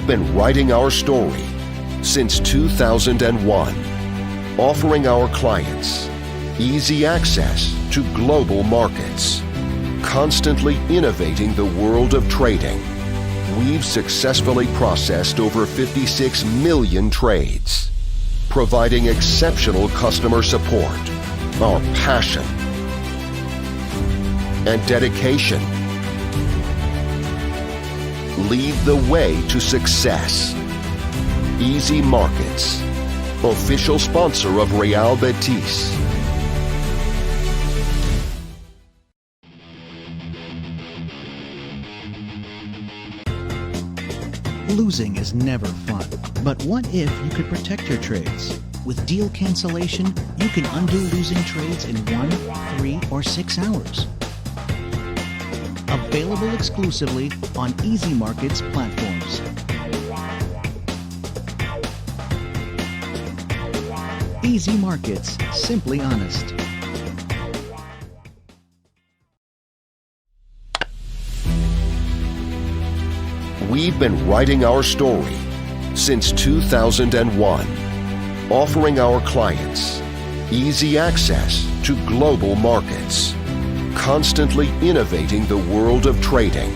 We've been writing our story since 2001, offering our clients easy access to global markets, constantly innovating the world of trading. We've successfully processed over 56 million trades, providing exceptional customer support. Our passion and dedication lead the way to success. Easy Markets, official sponsor of Real Betis. Losing is never fun, but what if you could protect your trades? With deal cancellation, you can undo losing trades in 1, 3, or 6 hours. Available exclusively on Easy Markets platforms. Easy Markets, simply honest. We've been writing our story since 2001, offering our clients easy access to global markets, constantly innovating the world of trading.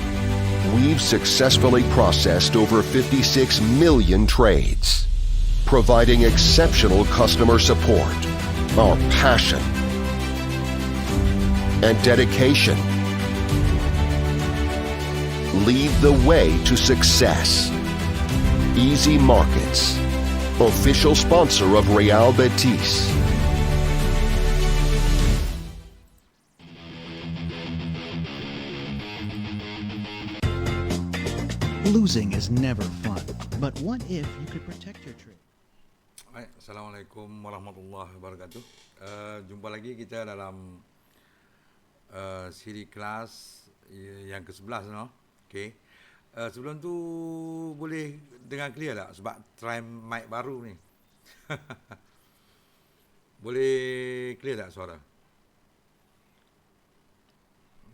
We've successfully processed over 56 million trades, providing exceptional customer support. Our passion and dedication lead the way to success. Easy Markets, official sponsor of Real Betis. Losing is never fun, but what if you could protect your trade? Baik, Assalamualaikum warahmatullahi wabarakatuh. Jumpa lagi kita dalam siri kelas yang ke-11 no. Okey. Sebelum tu boleh dengar clear tak sebab try mic baru ni. Boleh clear tak suara?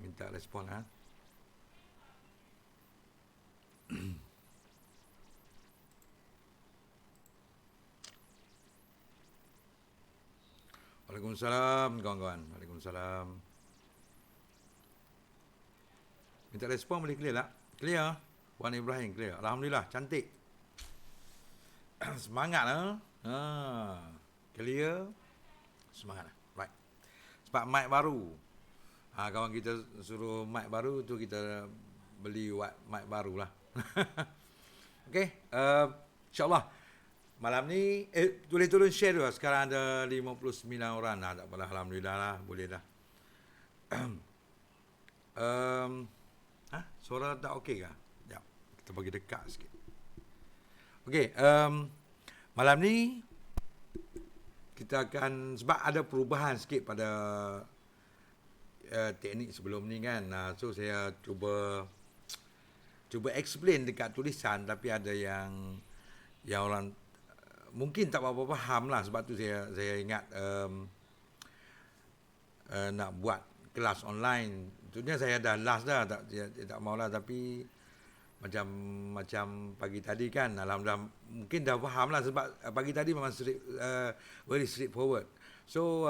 Minta respon ha. Waalaikumsalam kawan-kawan. Waalaikumsalam. Minta respon boleh clear tak? Clear? Puan Ibrahim clear. Alhamdulillah, cantik. Semangat lah. Clear. Semangat lah. Right. Sebab mic baru. Kawan kita suruh mic baru tu kita beli mic baru lah. Okay. InsyaAllah. Malam ni, boleh turun share dulu. Sekarang ada 59 orang. Tak apalah, Alhamdulillah lah. Boleh dah. Suara tak okey ke? Sekejap. Kita bagi dekat sikit. Okey. Malam ni, kita akan, sebab ada perubahan sikit pada teknik sebelum ni kan. So, saya cuba explain dekat tulisan. Tapi ada yang orang mungkin tak apa-apa faham lah. Sebab tu saya ingat nak buat kelas online. Tentunya saya dah last dah, tak maulah, tapi macam pagi tadi kan, alhamdulillah mungkin dah faham lah sebab pagi tadi memang very straightforward. So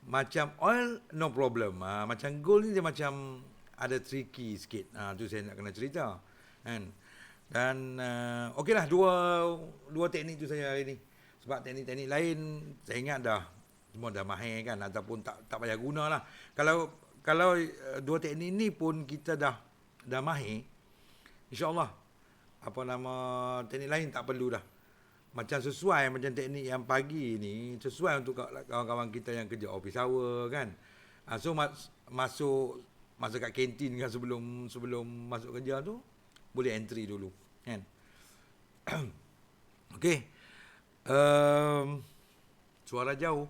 macam oil no problem, macam gold ni dia macam ada tricky sikit. Tu saya nak kena cerita kan. Dan okeylah dua teknik tu saya hari ni. Sebab teknik-teknik lain saya ingat semua dah mahir kan, ataupun tak payah gunalah. Kalau dua teknik ni pun kita dah mahir, insya-Allah teknik lain tak perlu dah. Macam sesuai macam teknik yang pagi ni sesuai untuk kawan-kawan kita yang kerja office hour kan. So masuk kat kantin kan sebelum masuk kerja tu boleh entry dulu kan. Okey. Suara jauh.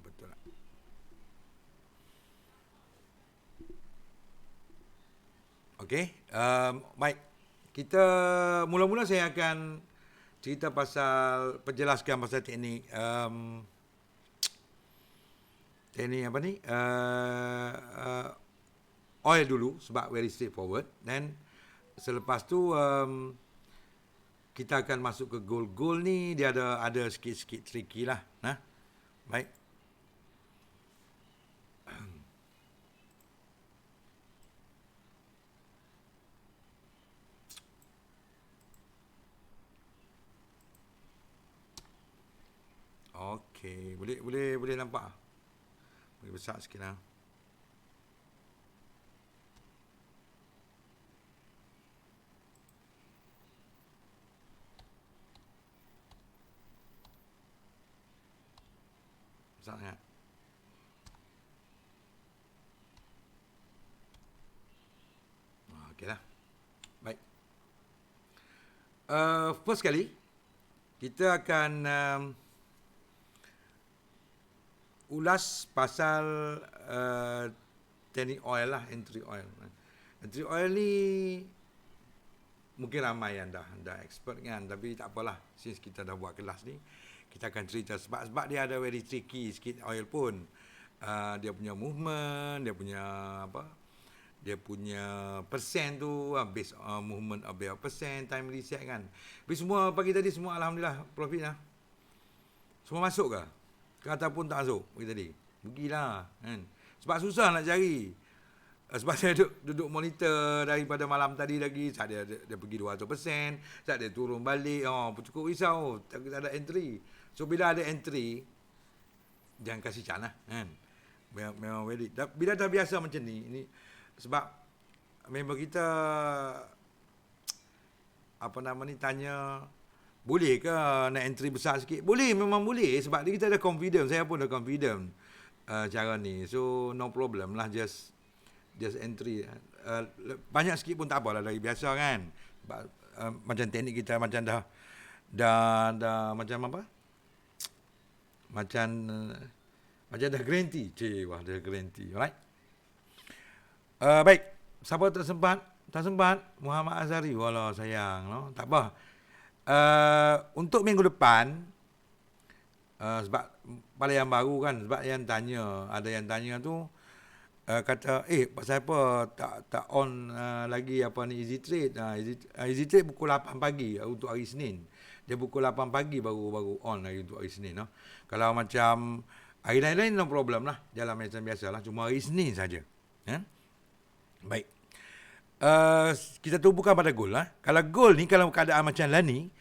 Betul tak? Okey. Baik. Kita mula-mula saya akan cerita penjelaskan pasal teknik teknik apa ni? Oil dulu sebab very straightforward, dan selepas tu kita akan masuk ke gold. Gold ni dia ada sikit-sikit tricky lah. Baik. Okey, boleh nampak? Boleh besar sikit lah. Sangat. Okeylah. First kali kita akan ulas pasal teknik oil lah, entry oil. Entry oil ni mungkin ramai yang dah expert kan, tapi tak apalah, since kita dah buat kelas ni, kita akan cerita sebab dia ada very tricky sikit oil pun. Dia punya movement, dia punya persen tu based on movement of their percent, time reset kan. Tapi semua pagi tadi semua alhamdulillah profit lah. Semua masuk ke? Ataupun tak masuk pagi tadi? Rugilah kan. Sebab susah nak cari. Sebab saya duduk monitor daripada malam tadi lagi. Saat dia pergi 200%, saat dia turun balik, cukup risau, tak ada entry. So bila ada entry, jangan kasih can lah kan. Memang valid. Bila dah biasa macam ni sebab member kita tanya boleh ke nak entry besar sikit? Boleh, memang boleh sebab kita ada confident, saya pun ada confident cara ni. So no problem lah, just entry. Banyak sikit pun tak apalah, dari biasa kan. Macam teknik kita macam dah macam apa? Macam dah guarantee. Dah guarantee. Alright. Baik. Siapa tak sempat? Muhammad Azhari. Walau sayang. No? Tak apa. Untuk minggu depan, sebab pada yang baru kan, sebab ada yang tanya tu, kata, pasal apa tak on lagi Easy Trade. Easy Trade pukul 8 pagi untuk hari Senin. Dia pukul 8 pagi baru on lagi untuk hari Senin. No? Kalau macam hari lain-lain, no problem lah. Jalan macam biasa lah. Cuma hari Senin saja. Baik. Kita tumpukan pada goal lah. Kalau goal ni, kalau keadaan macam lah ni,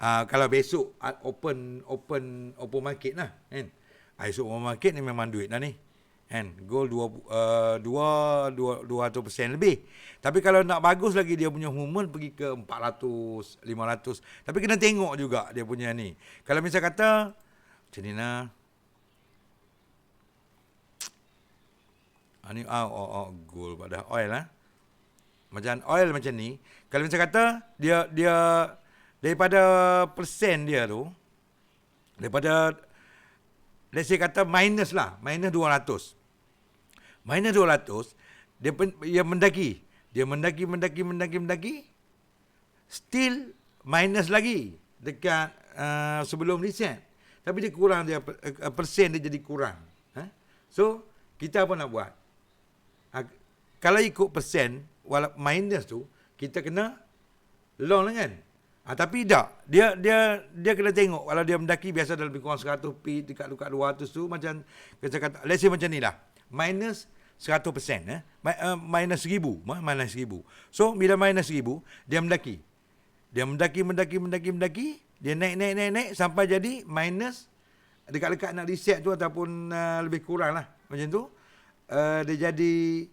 kalau besok open market lah. Kan? Esok open market ni memang duit lah ni. Kan? Goal 200% lebih. Tapi kalau nak bagus lagi dia punya movement pergi ke 400, 500. Tapi kena tengok juga dia punya ni. Kalau misal kata macam ni lah. Ni goal pada oil lah. Macam oil macam ni. Kalau misal kata dia daripada persen dia tu, daripada let's say kata minus 200. Minus 200, dia mendaki. Dia mendaki, still minus lagi dekat sebelum reset. Tapi dia kurang, persen dia jadi kurang. So, kita apa nak buat? Kalau ikut persen, minus tu, kita kena long lah kan? Tapi tak. Dia kena tengok. Kalau dia mendaki, biasa dah lebih kurang 100 p dekat 200 tu, macam kita kata, let's say macam ni lah. Minus 100%. Minus 1000. So, bila minus 1000, dia mendaki. Dia mendaki. Dia naik, sampai jadi minus, dekat-dekat nak reset tu, ataupun lebih kurang lah. Macam tu. Dia jadi,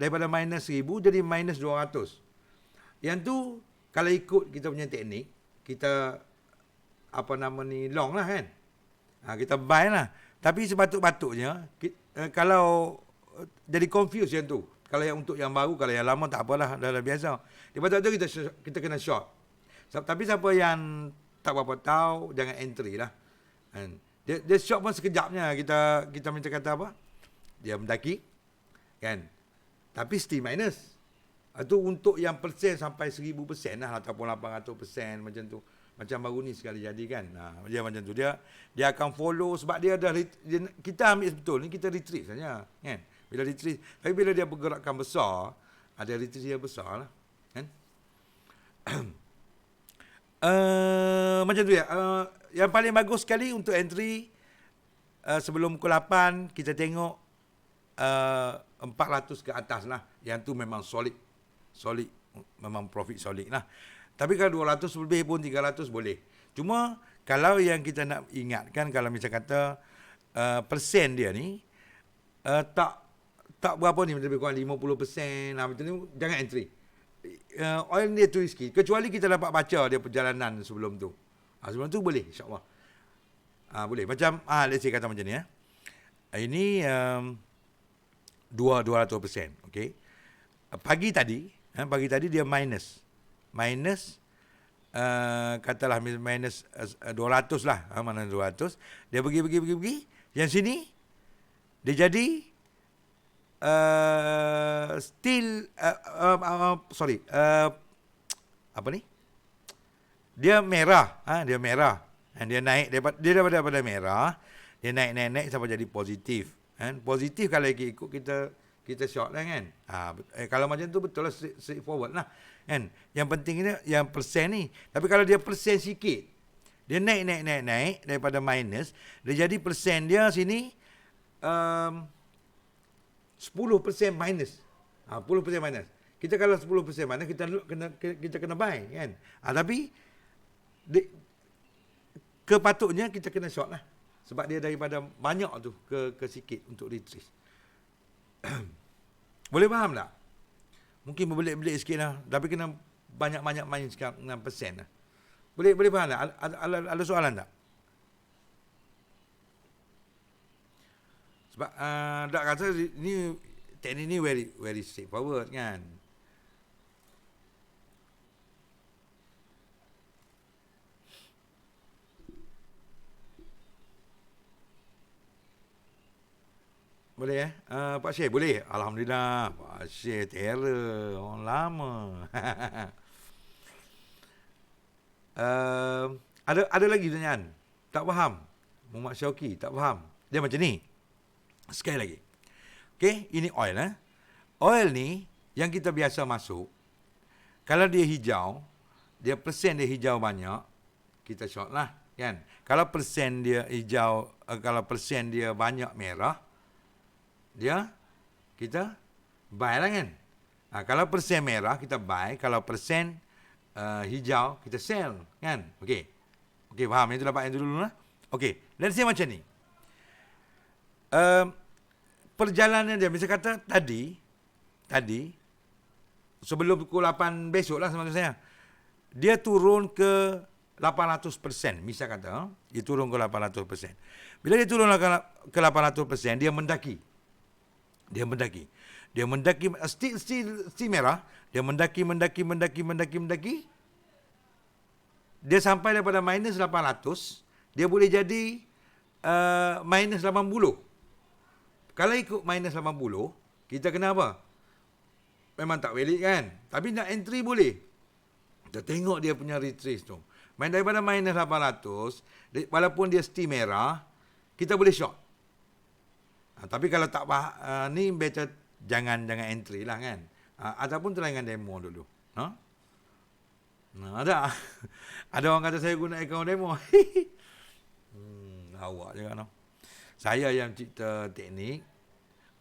daripada minus 1000, jadi minus 200. Yang tu, kalau ikut kita punya teknik, kita, long lah kan. Kita buy lah. Tapi sepatut-patutnya, kalau jadi confuse yang tu. Kalau yang untuk yang baru, kalau yang lama tak apalah, dah biasa. Di pasal tu kita kena short. Tapi siapa yang tak berapa tahu, jangan entry lah. Dia short pun sekejapnya. Kita minta kata apa? Dia mendaki, kan? Tapi still minus. Itu untuk yang persen sampai 1000% lah, ataupun 800% macam tu. Macam baru ni sekali jadi kan. Dia macam tu. Dia akan follow sebab dia dah, kita ambil betul ni, kita retrieve saja, kan? Bila retrieve, tapi bila dia pergerakan besar, ada retrieve yang besar lah, kan? Macam tu ya. Yang paling bagus sekali untuk entry, sebelum pukul 8, kita tengok 400 ke atas lah. Yang tu memang solid, memang profit solid lah. Tapi kalau 200 lebih pun 300 boleh. Cuma kalau yang kita nak ingatkan, kalau misal kata persen dia ni tak berapa ni, lebih kurang 50%, macam ni, jangan entry. Oil dia tu risky, kecuali kita dapat baca dia perjalanan sebelum tu. Sebelum tu boleh, insyaAllah. Boleh. Macam let's say kata macam ni ini 200%, okey. Pagi tadi dia minus katalah minus 200 lah, mana 200, dia pergi. Yang sini dia jadi apa ni? Dia merah, dia merah. Dan dia naik daripada merah, dia naik sampai jadi positif. Kan? Positif kalau ikut kita short lah kan. Kalau macam tu betul lah straight forward lah. Kan? Yang penting ni yang persen ni. Tapi kalau dia persen sikit, dia naik daripada minus, dia jadi persen dia sini 10% minus. 10% minus. Kita kalau 10% minus kita kena buy kan. Tapi kepatutnya kita kena short lah. Sebab dia daripada banyak tu ke sikit untuk retrace. Boleh faham tak? Mungkin berbelit-belit sikit lah. Tapi kena banyak-banyak main sekarang 6% lah. Boleh faham tak? Ada soalan tak? Sebab tak kata ni teknik ni very straightforward kan. Boleh Pak Syekh boleh? Alhamdulillah. Pak Syekh terror. Orang lama. Ada lagi pertanyaan? Tak faham? Muhammad Syauqi tak faham. Dia macam ni. Sekali lagi. Okey, ini oil Oil ni yang kita biasa masuk. Kalau dia hijau, dia persen dia hijau banyak, kita short lah kan. Kalau persen dia hijau, kalau persen dia banyak merah, kita buy lah kan. Kalau persen merah kita buy, kalau persen hijau kita sell kan. Okey, faham? Yang tu dapat yang dulu lah. Okey, let's say macam ni. Perjalanan dia, misal kata tadi sebelum pukul 8 besok lah maksud saya, dia turun ke 800%, misal kata dia turun ke 800%. Bila dia turun ke 800%, dia mendaki still merah, dia mendaki, dia sampai daripada minus 800, dia boleh jadi minus 80. Kalau ikut minus 80, kita kena apa? Memang tak valid kan? Tapi nak entry boleh. Kita tengok dia punya retrace tu. Main daripada minus 800, walaupun dia still merah, kita boleh short. Tapi kalau tak ni better jangan entry lah kan. Ataupun try dengan demo dulu. Ada orang kata saya guna akaun demo. Awak je kan. Saya yang cipta teknik,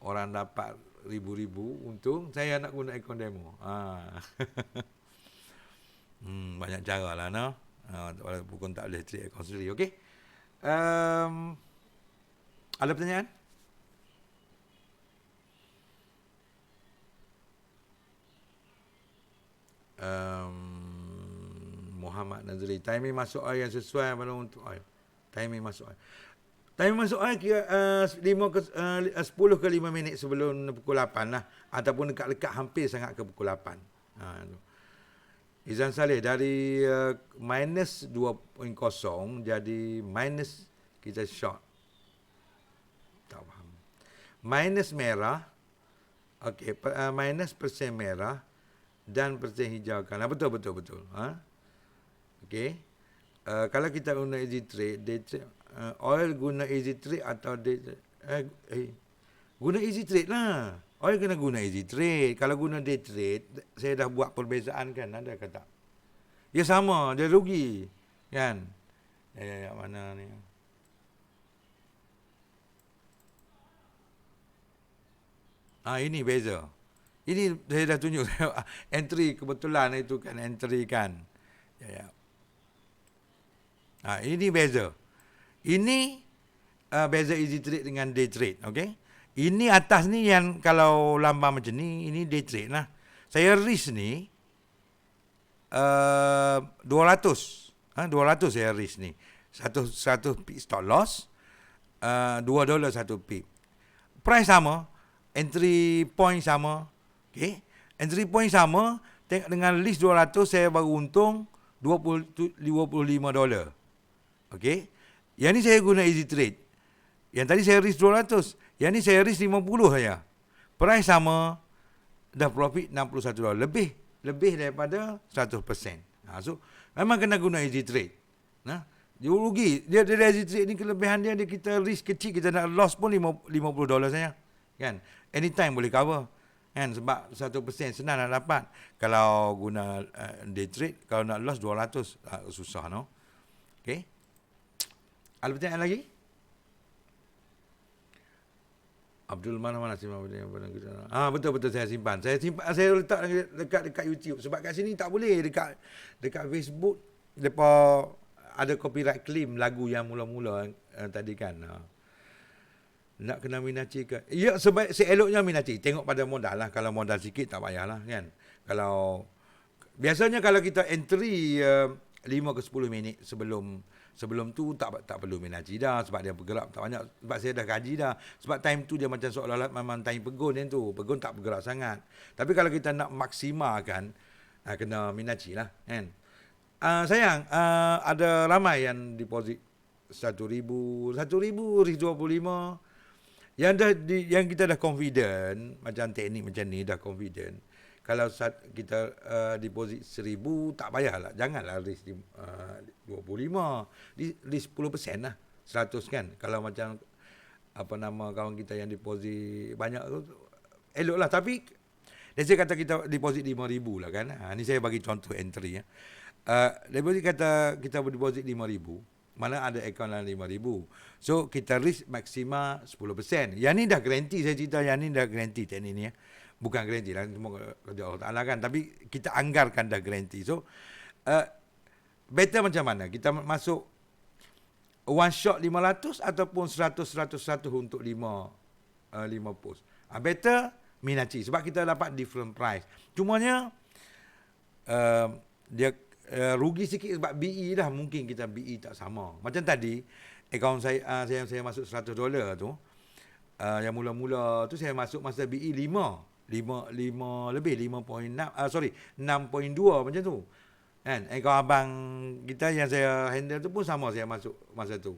orang dapat ribu-ribu untung, saya nak guna akaun demo. Banyak cara lah, no? Walaupun tak boleh trade akaun sendiri, okey? Ada pertanyaan? Muhammad Nazri, timing masuk oil yang sesuai pada untuk oil. Timing masuk oil kira 10 ke 5 minit sebelum pukul 8 lah. Ataupun dekat-dekat hampir sangat ke pukul 8. Izan Saleh, dari minus 2.0 jadi minus, kita short. Tak faham. Minus merah. Okey, minus persen merah dan persen hijau kan. Betul. Okey. Kalau kita guna easy trade, day trade, oil guna easy trade atau day trade? Guna easy trade lah. Oil kena guna easy trade. Kalau guna day trade, saya dah buat perbezaan kan, ada ke tak? Ya sama, dia rugi kan. Mana ni? Ini beza. Ini saya dah tunjuk entry, kebetulan itu kan entry kan. Ini beza. Ini beza easy trade dengan day trade, okey? Ini atas ni yang kalau lambang macam ni, ini day trade lah. Saya risk ni 200. 200 saya risk ni. Satu pip stop loss, $2 satu pip. Price sama, entry point sama, okey? Entry point sama, tengok dengan list 200 saya baru untung $25. Okey. Yang ni saya guna easy trade. Yang tadi saya risk 200. Yang ni saya risk 50 saja. Price sama, dah profit $61. Lebih daripada 100%. So, memang kena guna easy trade. Dia rugi. Dia easy trade ni kelebihan dia kita risk kecil, kita nak loss pun $50 saja. Kan? Anytime boleh cover. Kan? Sebab 1% senang nak dapat. Kalau guna day trade, kalau nak loss 200, susah, no? Okay? Ada pertanyaan lagi? Abdul mana simpan kita. Betul saya simpan. Saya letak dekat YouTube sebab kat sini tak boleh dekat Facebook depa ada copyright claim lagu yang mula-mula tadi kan. Nak kena minaci ke? Ya, seeloknya minaci. Tengok pada modal lah. Kalau modal sikit tak payahlah kan. Biasanya kalau kita entry 5 ke 10 minit sebelum tu tak perlu minaci dah sebab dia bergerak tak banyak, sebab saya dah kaji dah, sebab time tu dia macam seolah-olah memang time pegun yang tu, pegun tak bergerak sangat. Tapi kalau kita nak maksimalkan kena minaci lah kan. Sayang ada ramai yang deposit 1,000 risk 25 yang kita dah confident, macam teknik macam ni dah confident. Kalau kita deposit 1,000 tak payahlah, janganlah risk 25, risk 10% lah, 100 kan. Kalau macam kawan kita yang deposit banyak tu eloklah. Tapi saya kata kita deposit 5,000 lah kan. Ni saya bagi contoh entry ya. Deposit kata kita berdeposit 5,000, mana ada akaun dalam 5,000. So kita risk maksimal 10%. Yang ni dah garanti, saya cerita yang ni dah garanti teknik ni ya. Bukan garanti lah, semua kerja Allah Ta'ala kan. Tapi kita anggarkan dah garanti. So, better macam mana? Kita masuk one shot 500 ataupun 100 untuk 5 post. Better minaci. Sebab kita dapat different price. Cumanya, dia rugi sikit sebab BE dah. Mungkin kita BE tak sama. Macam tadi, akaun saya masuk $100 tu. Yang mula-mula tu saya masuk masa BE 5 lebih 6.2 macam tu kan. Kawan abang kita yang saya handle tu pun sama, saya masuk masa tu.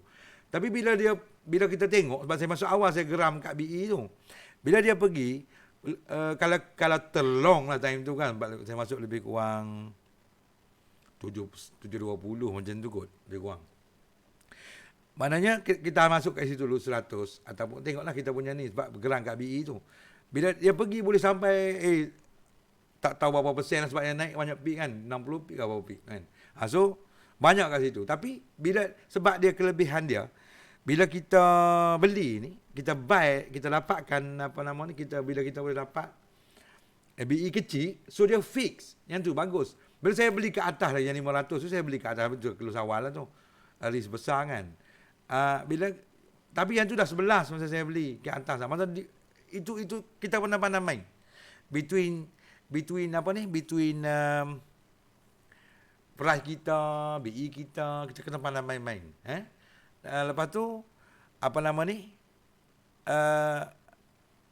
Tapi bila kita tengok, sebab saya masuk awal, saya geram kat BE tu, bila dia pergi kalau terlong lah time tu kan, saya masuk lebih kurang 7.20 macam tu kot, lebih kurang. Maknanya kita masuk kat situ dulu 100 ataupun tengoklah kita punya ni, sebab bergerak kat BE tu. Bila dia pergi boleh sampai tak tahu berapa persen lah, sebab dia naik banyak pik kan, 60 pik ke berapa pik kan. So banyak kat situ. Tapi sebab dia kelebihan dia, bila kita beli ni, kita buy, kita dapatkan bila kita boleh dapat BE kecil, so dia fix. Yang tu bagus. Bila saya beli ke atas lah yang 500 tu, saya beli ke atas betul kelus awal lah tu. Risk besar kan. Tapi yang tu dah 11 masa saya beli ke atas lah. Masa itu kita pandai main between price kita, BE kita kena pandai main. Lepas tu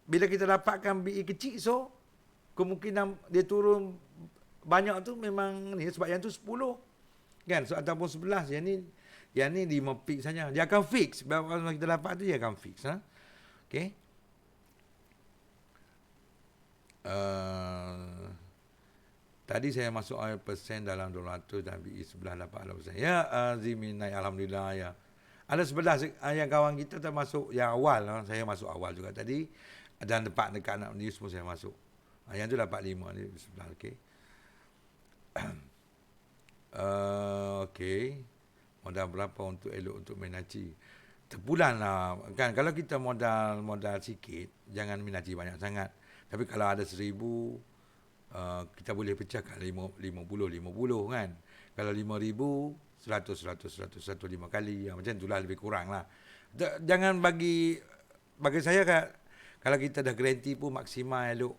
bila kita dapatkan BE kecil, so kemungkinan dia turun banyak tu memang ni, sebab yang tu 10 kan, so ataupun 11, yang ni 5 pik saja. Dia akan fix. Bila kita dapat tu dia akan fix. Okey. Tadi saya masuk persen dalam 200 dan BE 11 dapat 8%. Ya, Zimi naik alhamdulillah ya. Ada 11 yang kawan kita termasuk yang awal, saya masuk awal juga tadi, dan dekat nak news pun saya masuk. Yang tu dapat 5 ni 11 okey. Okey. Modal berapa untuk elok untuk minaci? Terpulang lah kan. Kalau kita modal sikit, jangan minaci banyak sangat. Tapi kalau ada 1,000, kita boleh pecahkan 50 kan. Kalau 5,000, 100 5 kali. Macam itulah, lebih kurang lah. Jangan bagi saya, kalau kita dah garanti pun maksimal elok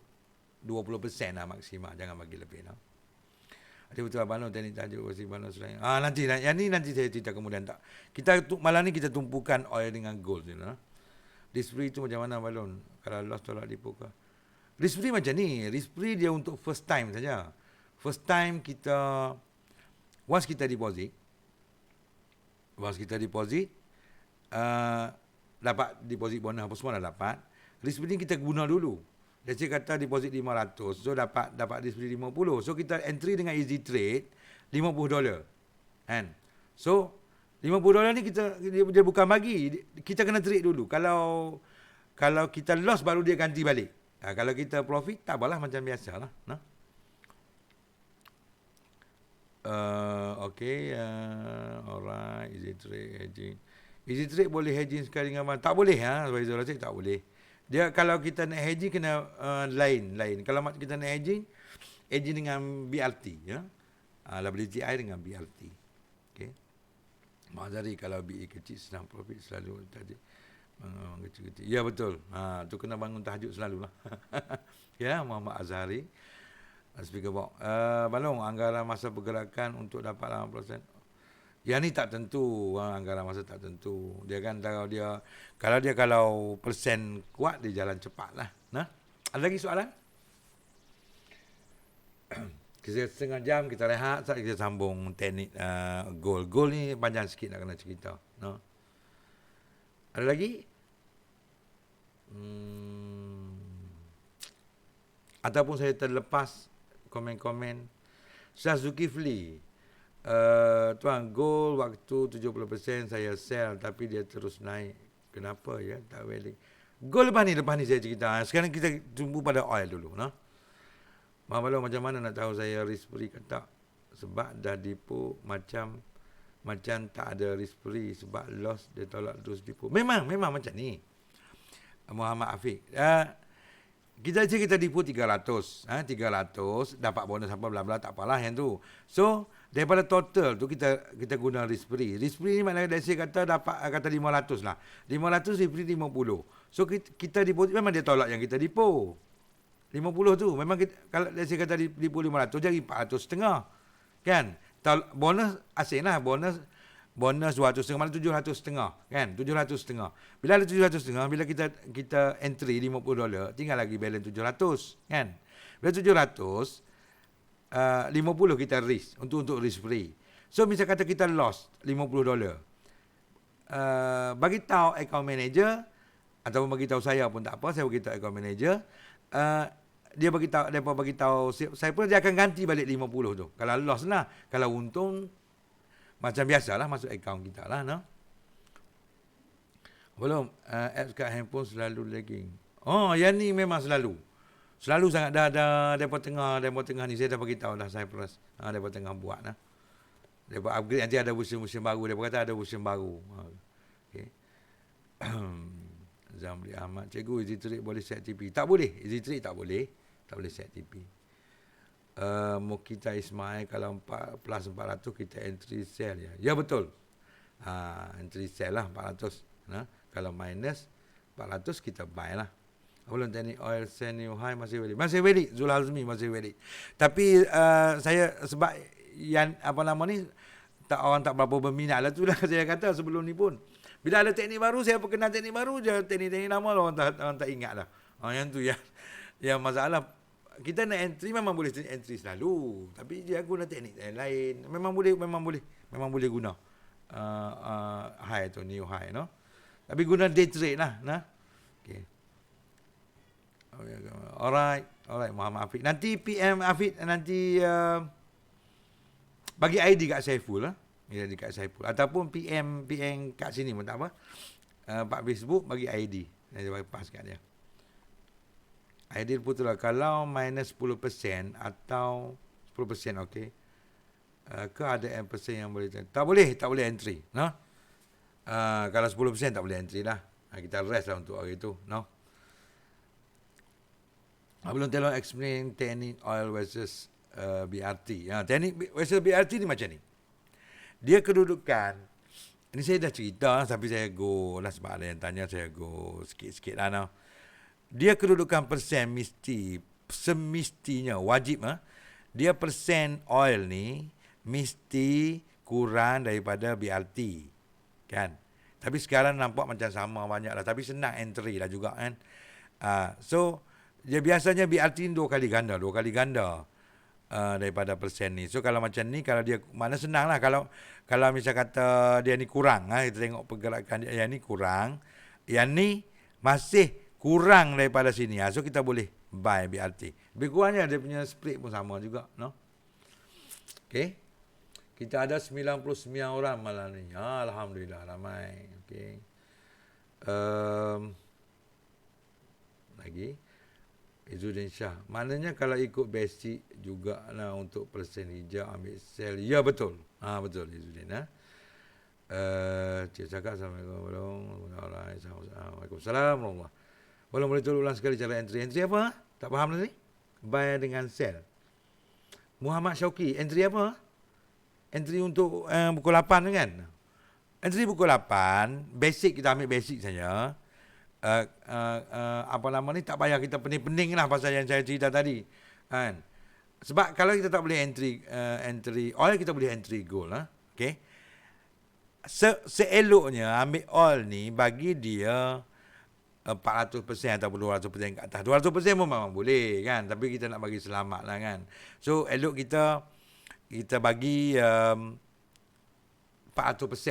20% lah maksimal. Jangan bagi lebih lah. Ada betul Abang Long teknik tajuk versi Abang Long selain. Yang ni nanti saya cerita kemudian tak. Malam ni kita tumpukan oil dengan gold ni lah. Risk free tu macam mana Abang Long? Kalau loss tolak dipoka. Risk free macam ni. Risk free dia untuk first time saja. First time kita once kita deposit, dapat deposit bonus apa semua dah dapat. Risk splitting kita guna dulu. Let's say kata deposit 500, so dapat risk splitting 50. So kita entry dengan easy trade $50. Kan? So $50 ni dia bukan bagi, kita kena trade dulu. Kalau kita loss baru dia ganti balik. Kalau kita profit tak apalah, macam biasalah, nah. Okay, alright, easy trade hedging. Easy trade boleh hedging sekali dengan mana? Tak boleh, advisor rasa tak boleh. Dia kalau kita nak hedging kena lain. Kalau kita nak hedging dengan BRT, ya. WTI dengan BRT. Okay. Mak Azhari kalau BE kecil senang profit selalu tadi. Kecil-kecil. Ya betul. Tu kena bangun tahajud selalulah. Ya, Muhammad Azhari. Speaker box. Balong, anggaran masa pergerakan untuk dapat 8%. Yang ni tak tentu, anggaran masa tak tentu. Dia kan kalau persen kuat dia jalan cepatlah. Nah. Ada lagi soalan? Kita setengah jam kita rehat, kita sambung teknik goal. Goal ni panjang sikit nak kena cerita. No. Ada lagi? Ataupun saya terlepas komen-komen. Syah Zulkifli, tuan, gold waktu 70% saya sell tapi dia terus naik. Kenapa ya? Tak valid. Gold lepas ni saya cerita. Sekarang kita tumpu pada oil dulu. No? Maaf, macam mana nak tahu saya risk free ke tak? Sebab dah depo macam tak ada risk free, sebab loss dia tolak terus depo. Memang macam ni. Muhammad Afiq. Kita depo 300, 300 dapat bonus apa bla bla, tak apalah yang tu. So daripada total tu kita guna risk free. Risk free ni maknanya saya kata dapat kata 500 lah. 500 risk free 50. So kita depo memang dia tolak yang kita depo. 50 tu memang kita, kalau saya kata depo 500 jadi 400 setengah. Kan? Bonus asing lah, bonus 200 setengah, mana 700 setengah, kan? 700 setengah. Bila ada 700 setengah, bila kita entry $50, tinggal lagi balance 700, kan? Bila 700, 50 kita risk untuk risk free. So misal kata kita lost $50, bagi tahu account manager ataupun bagi tahu saya pun tak apa, saya bagi tahu account manager, dia bagi tahu saya pun dia akan ganti balik 50 tu. Kalau loss lah, kalau untung macam biasalah masuk akaun kita lah, no? Belum, apps kat handphone selalu lagging. Oh, yang ni memang selalu sangat dah depa tengah ni saya dah bagi tahu dah Cyprus. Depa tengah buat lah. Depa upgrade, nanti ada version baru, depa kata ada version baru. Okey. Zamli Ahmad, cikgu easy trade boleh set TP? Tak boleh, easy trade tak boleh set TP. Mukita Ismail, kalau plus 400 kita entry sell ya. Ya betul. Entry sell lah 400. Kalau minus 400 kita buy lah. Belum teknik oil sell new high masih valid. Zul Hazmi masih valid. Tapi saya sebab yang ni orang tak berapa berminat lah, tu lah saya kata sebelum ni pun. Bila ada teknik baru, saya perkenal teknik baru je, teknik lama orang tak ingat lah. Yang tu yang masalah. Kita nak entry memang boleh entry selalu, tapi dia guna teknik lain. Memang boleh guna high atau new high, no? Tapi guna day trade lah, nah. Okay. Alright, Muhammad Afiq. Nanti PM Afiq nanti bagi ID kat Saiful lah. Ya, dekat Saiful ataupun PM kat sini pun tak apa. Pak Facebook bagi ID. Nanti bagi pas kat dia. Ideal betul lah. Kalau minus 10% atau 10%, okey. Ke ada M% yang boleh? Tak boleh entry, no? Kalau 10% tak boleh entry lah. Kita rest lah untuk hari itu, no? Belum tolong explain teknik oil versus BRT. Teknik versus BRT ni macam ni. Dia kedudukan, ini saya dah cerita tapi saya go lah sebab ada yang tanya, saya go sikit-sikit lah, no? Dia kedudukan persen semestinya wajib, dia persen oil ni mesti kurang daripada BRT, kan? Tapi sekarang nampak macam sama banyak lah, tapi senang entry lah juga, kan? So dia biasanya BRT 2 kali ganda. daripada persen ni. So kalau macam ni, kalau dia mana senang lah, kalau misal kata dia ni kurang, kita tengok pergerakan dia yang ni kurang, yang ni masih kurang daripada sini, so kita boleh buy BRT. Lebih kurangnya dia punya split pun sama juga, no? Okay. Kita ada 99 orang malam ni. Alhamdulillah ramai. Okay. Lagi Izzuddin Shah. Maknanya kalau ikut basic juga lah untuk persen hijau ambil sel. Ya betul. Betul Izzuddin. Cik cakap Assalamualaikum. Waalaikumsalam. Belum boleh tolong ulang sekali cara entry. Entry apa? Tak faham tadi? Buy dengan sell. Muhammad Syauqi. Entry apa? Entry untuk pukul 8 kan? Entry pukul 8. Basic kita ambil basic saja. Apa nama ni, tak payah kita pening-pening lah pasal yang saya cerita tadi kan. Sebab kalau kita tak boleh entry oil, kita boleh entry gold lah. Okay. Seeloknya ambil oil ni bagi dia 400% ataupun 200% ke atas. 200% pun memang boleh kan, tapi kita nak bagi selamat lah kan. So elok kita bagi 400%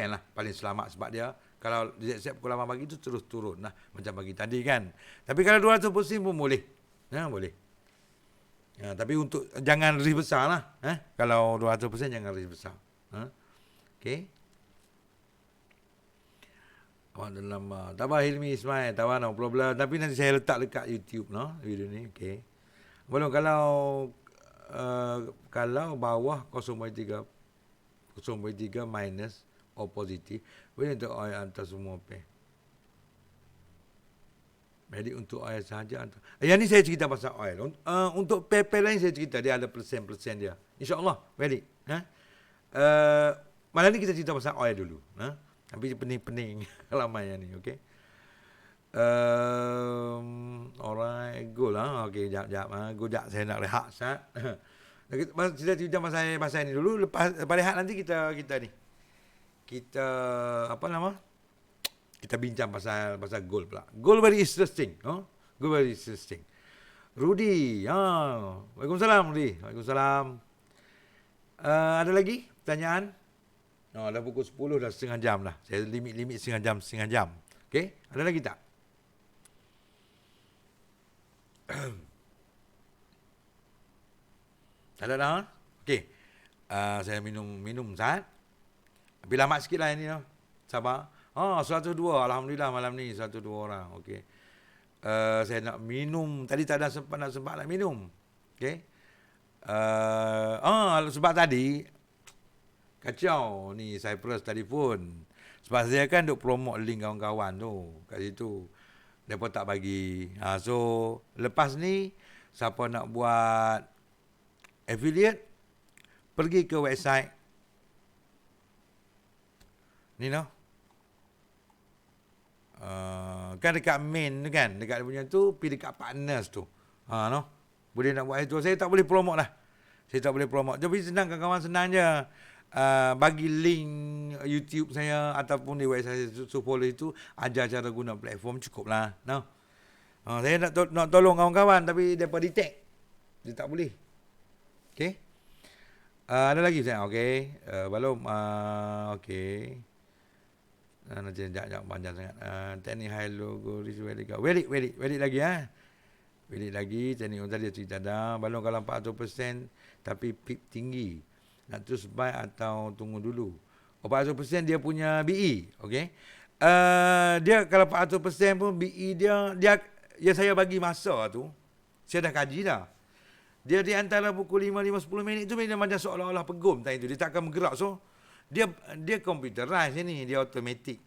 lah paling selamat, sebab dia kalau siap pukul 8 pagi tu terus turun lah. Macam pagi tadi kan. Tapi kalau 200% pun boleh. Boleh. Tapi untuk jangan risk besar lah. Kalau 200% jangan risk besar. Okay. Awak dalam Tabah Hilmi Ismail. Tawan no problem. Tapi nanti saya letak dekat YouTube video ni. Okay. Belum kalau bawah 0.3 minus or positif, boleh untuk oil hantar semua pay. Jadi untuk oil sahaja. Yang ni saya cerita pasal oil. Untuk pay lain saya cerita, dia ada persen-persen dia. InsyaAllah, valid. Malam ni kita cerita pasal oil dulu. Tapi pening-pening lamanya ni, okay. Alright, goal lah. Okay, jap. Goal saya nak rehat sat. Kita cerita pasal ni dulu. Lepas rehat nanti kita ni. Kita kita bincang pasal goal pula. Goal very interesting, Goal very interesting. Rudy, Waalaikumsalam Rudy. Waalaikumsalam. Ada lagi pertanyaan? Dah pukul 10 dah, setengah jam dah. Saya limit setengah jam. Okey, ada lagi tak? Tak ada dah. Okey. Saya minum saat. Tapi lambat sikit lah ini. Sabar. 102. Alhamdulillah malam ni 102 orang. Okey. Saya nak minum. Tadi tak ada sempat nak minum. Okey. Sebab tadi kacau ni Cyprus telefon. Sebab saya kan duk promote link kawan-kawan tu kat situ. Mereka tak bagi. So lepas ni siapa nak buat affiliate, pergi ke website ni kan dekat main tu kan, dekat dia punya tu, pergi dekat partners tu. Boleh nak buat itu. Saya tak boleh promote lah. Tapi senang kawan-kawan, senang je. Bagi link YouTube saya ataupun di website saya, follow itu, ajar cara guna platform, cukup lah. Saya nak tolong kawan-kawan, tapi mereka detect. Dia tak boleh. Okay. Ada lagi saya? Okay. Belum. Okay. Nanti sekejap panjang sangat. Teknik high logo Welik lagi Welik lagi. Teknik tadi dia cerita dah. Balon kalau 400% tapi pip tinggi, nak terus buy atau tunggu dulu? 400% dia punya BE. Okay. Dia kalau 400% pun BE dia saya bagi masa tu, saya dah kaji dah. Dia di antara pukul 5-10 minit tu dia macam seolah-olah pegum time tu. Dia tak akan bergerak. So dia computerized ni, dia automatic.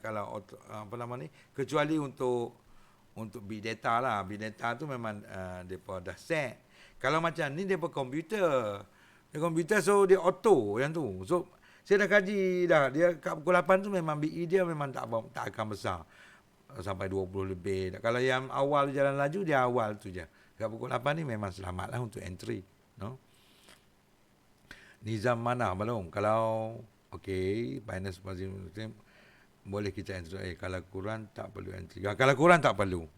Kalau kecuali untuk big data lah. Big data tu memang depa dah set. Kalau macam ni depa komputer. Dia komputer, so dia auto yang tu. So saya dah kaji dah. Dia kat pukul 8 tu memang BE dia memang tak akan besar. Sampai 20 lebih. Kalau yang awal jalan laju, dia awal tu je. Kat pukul 8 ni memang selamat lah untuk entry. Nizam mana belum? Kalau Binance boleh kita entry. Kalau kurang tak perlu entry. Kalau kurang tak perlu.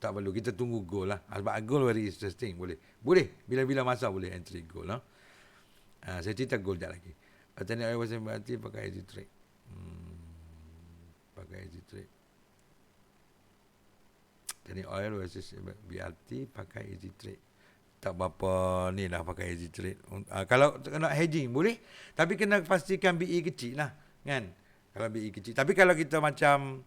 Tak perlu, kita tunggu goal lah. Sebab goal very interesting, boleh. Bila-bila masa boleh entry goal lah. Saya cerita goal sekejap lagi. Teknik oil versus BRT pakai easy trade. Pakai easy trade. Teknik oil versus BRT pakai easy trade. Tak berapa ni lah pakai easy trade. Kalau nak hedging boleh, tapi kena pastikan BE kecil lah, kan? Kalau BE kecil. Tapi kalau kita macam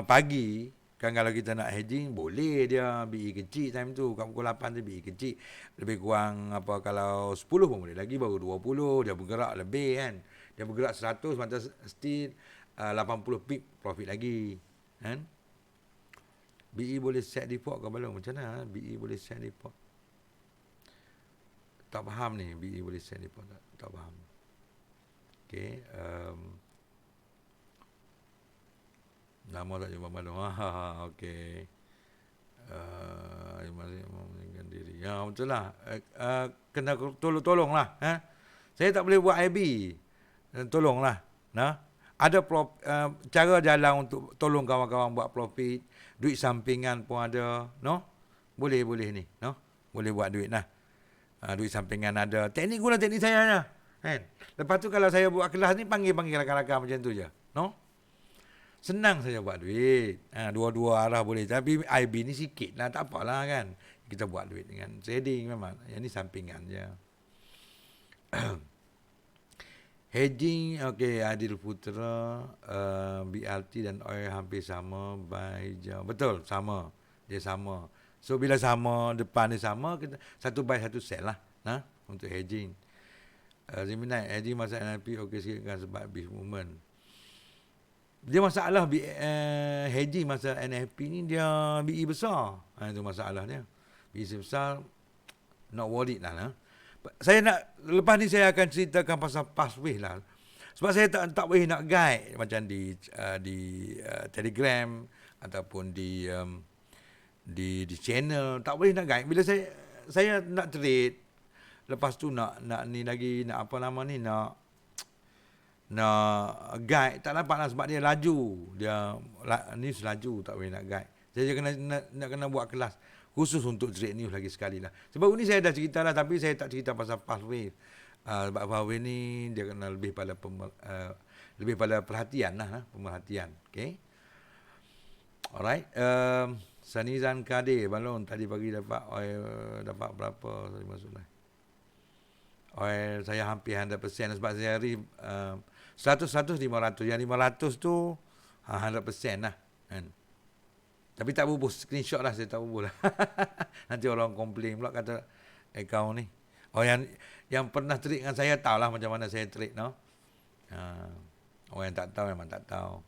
pagi, kan kalau kita nak hedging boleh dia BE kecil time tu. Kat pukul 8 tu BE kecil. Lebih kurang apa, kalau 10 pun boleh lagi, baru 20 dia bergerak lebih kan. Dia bergerak 100 macam still 80 pip profit lagi, kan? BE boleh set default ke belum? Macam mana BE boleh set default? Tak faham ni, BE boleh set default tak faham. Okey, nama tak jumpa malu. Okey. Masih meninggalkan diri. Ya, betul lah. Kena tolong-lah. Saya tak boleh buat IB. Tolonglah. Ada cara jalan untuk tolong kawan-kawan buat profit. Duit sampingan pun ada. Boleh ni. Boleh buat duit lah. Duit sampingan ada. Teknik guna teknik saya je. Kan? Lepas tu kalau saya buat kelas ni, panggil rakan-rakan macam tu je. Senang saja buat duit. Dua-dua arah boleh. Tapi IB ni sikit lah. Tak apalah kan. Kita buat duit dengan trading memang. Yang ni sampingan je. Hedging, okey, Adil Putra, BRT dan oil hampir sama. Buy jauh. Betul, sama. Dia sama. So, bila sama, depan dia sama, kita satu buy, satu sell lah. Untuk hedging. Ziminai, hedging masa NLP, okey sikit kan sebab beef movement. Dia masalah hedging masa NFP ni dia BE besar. Itu masalah dia. BE besar, not worth it lah. Saya nak, lepas ni saya akan ceritakan pasal pathway lah. Sebab saya tak boleh nak guide macam di Telegram ataupun di channel, tak boleh nak guide. Bila saya nak trade, lepas tu nak ni lagi, nak apa nama ni, nak guide, tak dapat lah sebab dia laju. Dia news laju, tak boleh nak guide. Saya kena buat kelas khusus untuk trade news lagi sekali lah. Sebab ni saya dah cerita lah, tapi saya tak cerita pasal pathway. Sebab pathway ni dia kena lebih pada perhatian lah, pemerhatian. Okay. Alright. Sanizan Kadir balon tadi pagi dapat berapa tadi masuklah. Oil saya hampir 100% sebab saya hari 100 500. Yang 500 tu 100% lah kan. Tapi tak bubuh screenshot lah, saya tak bubuh lah. Nanti orang komplain pula kata account ni. Yang pernah trade dengan saya tahulah macam mana saya trade, orang yang tak tahu memang tak tahu.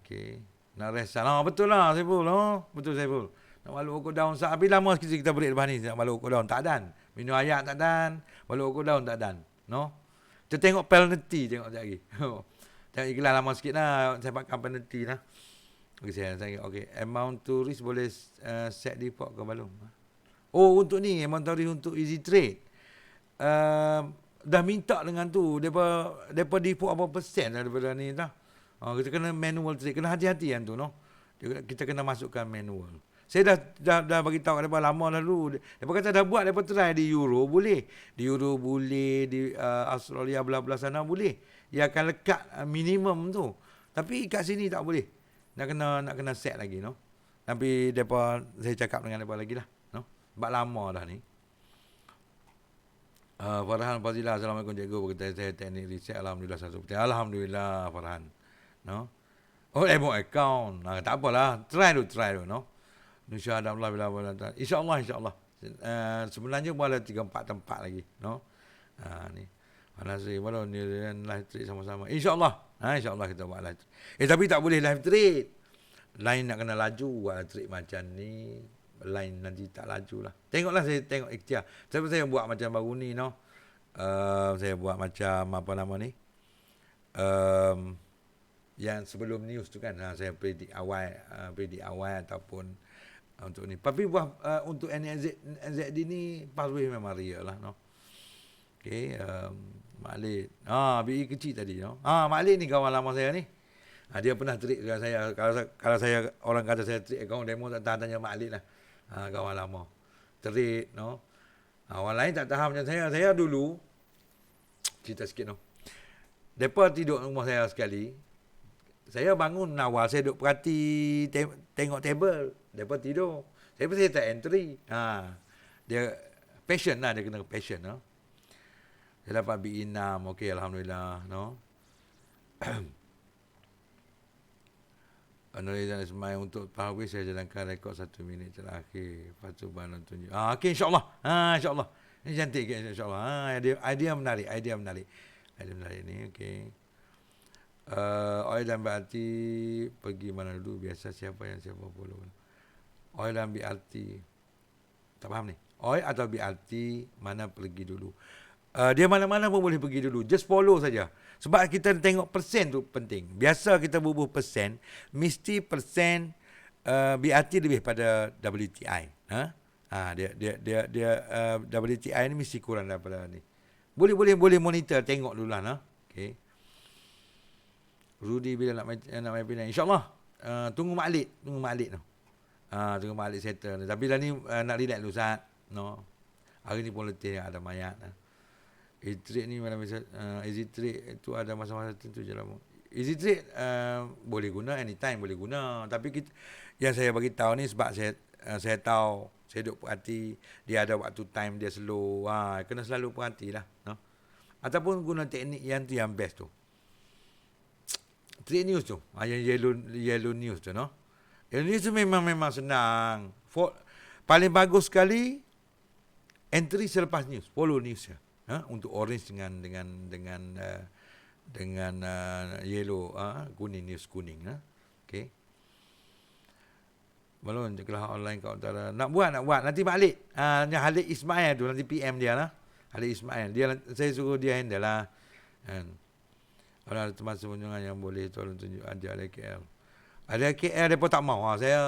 Okey. Nak resan. Betul lah Saiful. Betul Saiful. Nak balik ukur daun sah. Habis lama sikit kita break lepas ni. Nak balik ukur daun. Tak dan. Minum ayat tak dan. Balik ukur daun tak dan. Kita tengok penalty. Tengok sekejap lagi. Tengok iklan lama sikit lah. Saya pakai penalty lah. Okay, saya okay. Amount to risk boleh set default ke belum? Untuk ni. Amount to risk untuk easy trade. Dah minta dengan tu. Depa default apa persen daripada ni dah. Kita kena manual trade. Kena hati-hati yang tu. Kita kena masukkan manual. Saya dah bagi tahu depa lama dulu. Depa kata dah buat, depa try di Euro boleh. Di Euro boleh, di Australia belah-belah sana boleh. Dia akan lekat minimum tu. Tapi kat sini tak boleh. Nak kena set lagi Tapi depa, saya cakap dengan depa lagi lah. Sebab lama dah ni. Farhan Fazilah, Assalamualaikum cikgu. Berkata saya teknik riset, alhamdulillah 100%. Alhamdulillah Farhan. Demo account. Tak apalah. Try dulu. InsyaAllah bila InsyaAllah. Sebenarnya boleh 3-4 tempat lagi. Ni. Nasri, baru ni live trade sama-sama. InsyaAllah. InsyaAllah kita buat live trade. Tapi tak boleh live trade. Line nak kena laju. Buat trade macam ni. Line nanti tak laju lah. Tengoklah, saya tengok ikhtiar. Saya buat macam baru ni. Saya buat macam apa nama ni. Yang sebelum news tu kan. Saya predict awal ataupun untuk ni. Tapi untuk NZD ni pathway memang real lah. Okay. Mak Lid. BE kecil tadi. Mak Lid ni kawan lama saya ni. Dia pernah trick dengan saya. Kalau saya orang kata saya trick akaun demo, tak tahan tanya Mak Alid lah. Kawan lama. Trick, no. Orang lain tak tahan macam saya. Saya dulu, cerita sikit, no. Mereka tidur rumah saya sekali. Saya bangun awal, saya duduk perhati tengok table. Mereka tidur. Saya tak entry. Dia passion lah, dia kena passion, no. Saya dapat B6, okey, alhamdulillah, no. Analisan Ismail untuk Pahwi saya jalankan rekod 1 minit terakhir. Lepas tu balon tunjuk. Okey, insyaAllah. InsyaAllah. Ini cantik ke insyaAllah. Idea menarik. Idea menarik ni, okey. Oil dan BRT pergi mana dulu? Biasa siapa follow. Oil dan BRT. Tak faham ni. Oil atau BRT mana pergi dulu? Dia mana-mana pun boleh pergi dulu. Just follow saja. Sebab kita tengok persen tu penting. Biasa kita bubuh persen, mesti persen BRT lebih pada WTI. Dia WTI ni mesti kurang daripada ni. Boleh monitor, tengok dulu lah. Okey. Rudy bila nak main pindah, insyaAllah. Tunggu Mak Alid tu. Tunggu Mak Alid settle. Tapi dah ni nak relax dulu saat. No. Hari ni pun letih, ada mayat. Easy trade ni malam biasa. Easy trade itu ada masa-masa tertentu je lah. Easy trade boleh guna, anytime boleh guna. Tapi yang saya bagi tahu ni sebab saya tahu, saya duduk perhati, dia ada waktu time dia slow. Kena selalu perhatilah. No? Ataupun guna teknik yang tu yang best tu. Trade news tu. Yang yellow news tu, no? Yellow news tu memang senang. Paling bagus sekali entry selepas news, follow news ya. Untuk orange dengan yellow, kuning, news kuning. Okey. Belum kelah online kat utara. Nak buat. Nanti balik. Khalid Ismail tu, nanti PM dia lah. Khalid Ismail. Saya suruh dia handle lah. Kalau ada teman semunjungan yang boleh tolong tunjuk ada KL. Ada KL, mereka tak mau. Saya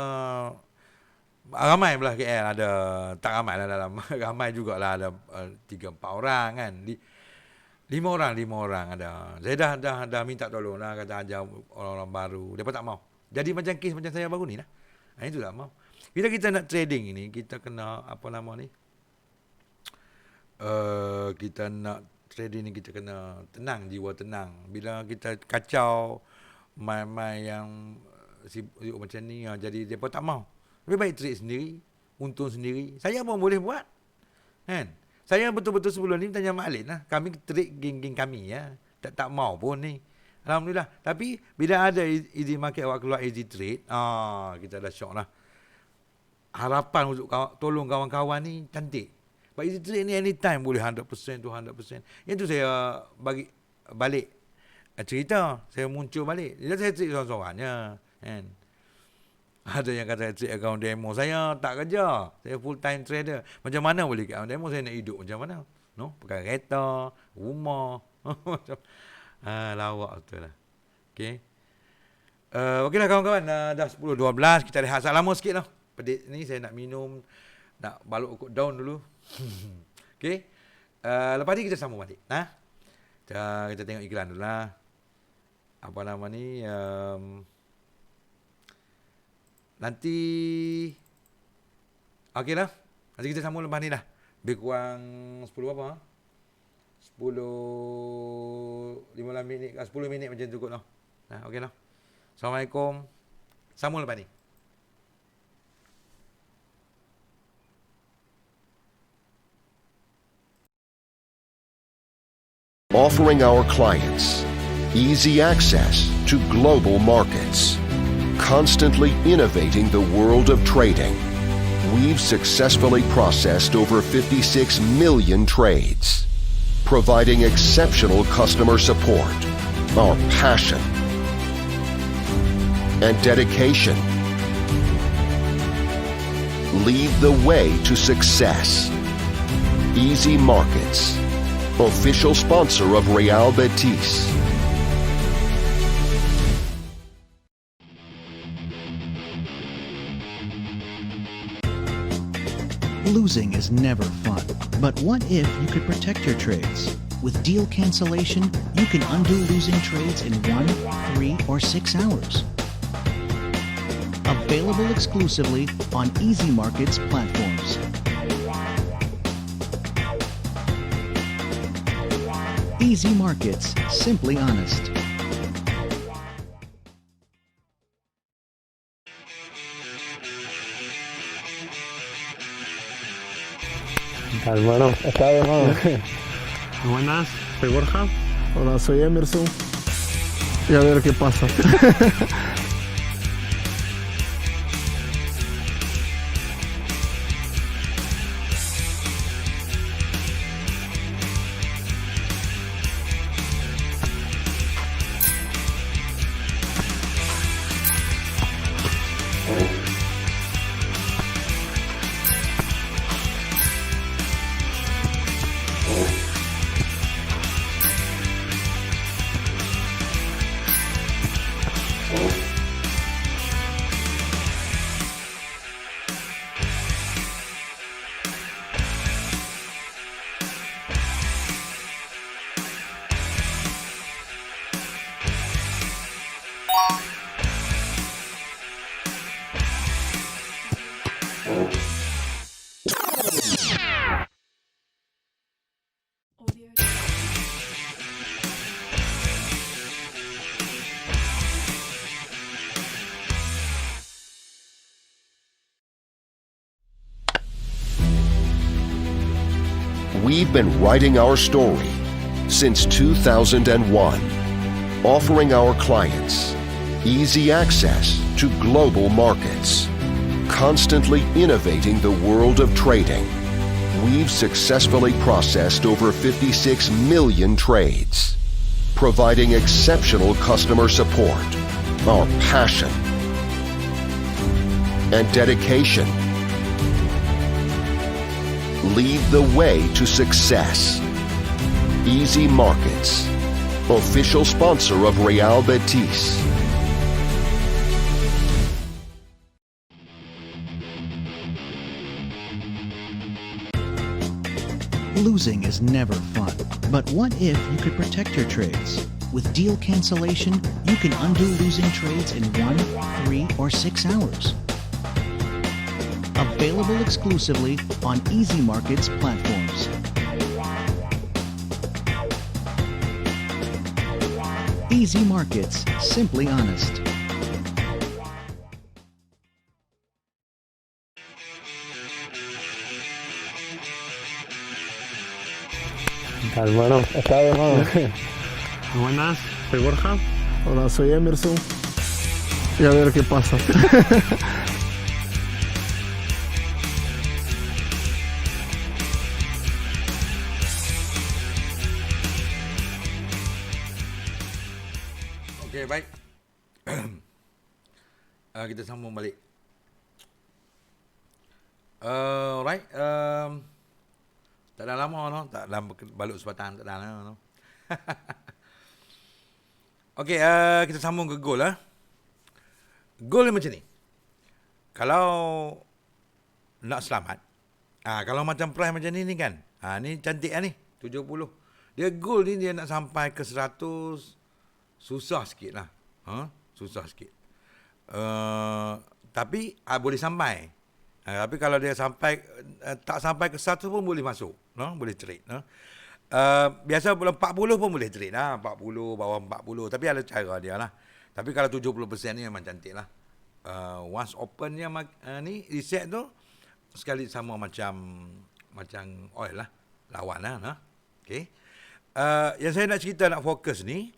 ramai belah KL, ada tak ramai lah dalam ramai jugalah, ada 3-4 orang kan, 5 orang ada. Saya dah minta tolong lah, kata ajar orang-orang baru, mereka tak mau. Jadi macam kes macam saya baru ni lah. Itu tak mau. Bila kita nak trading ini, kita kena kita nak trading ni, kita kena tenang, jiwa tenang. Bila kita kacau main-main yang sibuk macam ni, jadi mereka tak mau. Lebih baik trade sendiri, untung sendiri. Saya pun boleh buat. Kan? Saya betul-betul sebelum ni tanya Mak Alid lah. Kami trade geng-geng kami ya. Tak mau pun ni. Alhamdulillah. Tapi bila ada easy market, awak keluar easy trade, kita dah syok lah. Harapan untuk tolong kawan-kawan ni cantik. Sebab easy trade ni anytime boleh 100% to 100%. Yang tu saya bagi balik cerita. Saya muncul balik. Jadi saya trade seorang-seorangnya. Kan? Ada yang kata trade account demo. Saya tak kerja. Saya full time trader. Macam mana boleh account demo? Saya nak hidup macam mana? No? Pakai kereta, rumah. Lawak betul lah. Okay. Okeylah kawan-kawan. Dah 10.12. Kita rehat lama sikit lah. Pedik ni saya nak minum. Nak baluk ukut daun dulu. Okay. Lepas ni kita sambung balik. Kita tengok iklan dulu lah. Apa nama ni? Nanti okey lah. Nanti kita sambung lepas ni lah. Lebih kurang 10 apa? 15 minit, 10 minit macam tu kot lah. Okey lah. Assalamualaikum. Sambung lepas ni. Offering our clients easy access to global markets. Constantly innovating the world of trading, we've successfully processed over 56 million trades, providing exceptional customer support. Our passion and dedication lead the way to success. Easy Markets, official sponsor of Real Betis. Losing is never fun, but what if you could protect your trades? With deal cancellation, you can undo losing trades in 1, 3, or 6 hours. Available exclusively on Easy Markets platforms. Easy Markets, simply honest. Hermano, está de hermano. Buenas, soy Borja. Hola, soy Emerson. Y a ver qué pasa. We've been writing our story since 2001, offering our clients easy access to global markets, constantly innovating the world of trading. We've successfully processed over 56 million trades, providing exceptional customer support. Our passion and dedication lead the way to success. Easy Markets, official sponsor of Real Betis. Losing is never fun, but what if you could protect your trades? With deal cancellation, you can undo losing trades in 1, 3, or 6 hours. Available exclusively on Easy Markets platforms. Easy Markets, simply honest. Hermano, está de hermano. Buenas, soy Borja. Hola, soy Emerson. Y a ver qué pasa. Okey, baik. Kita sambung balik. Alright. Tak dah lama, no? Tak dalam balut sebatan, tak dah lama, no? Okey, kita sambung ke gol, lah. Gol ni macam ni. Kalau nak selamat, kalau macam price macam ni kan, ni cantik lah ni, 70. Dia gol ni dia nak sampai ke 100, susah sikit lah. Susah sikit. Tapi boleh sampai. Tapi kalau dia sampai tak sampai ke 100 pun boleh masuk, no? Boleh trade, no? Biasa 40 pun boleh trade lah, 40 bawah 40, tapi ada cara dia lah. Tapi kalau 70% ni memang cantik lah. Once open dia ni reset tu sekali sama macam oil lah, lawan lah, nah. Okey. Yang saya nak cerita, nak fokus ni,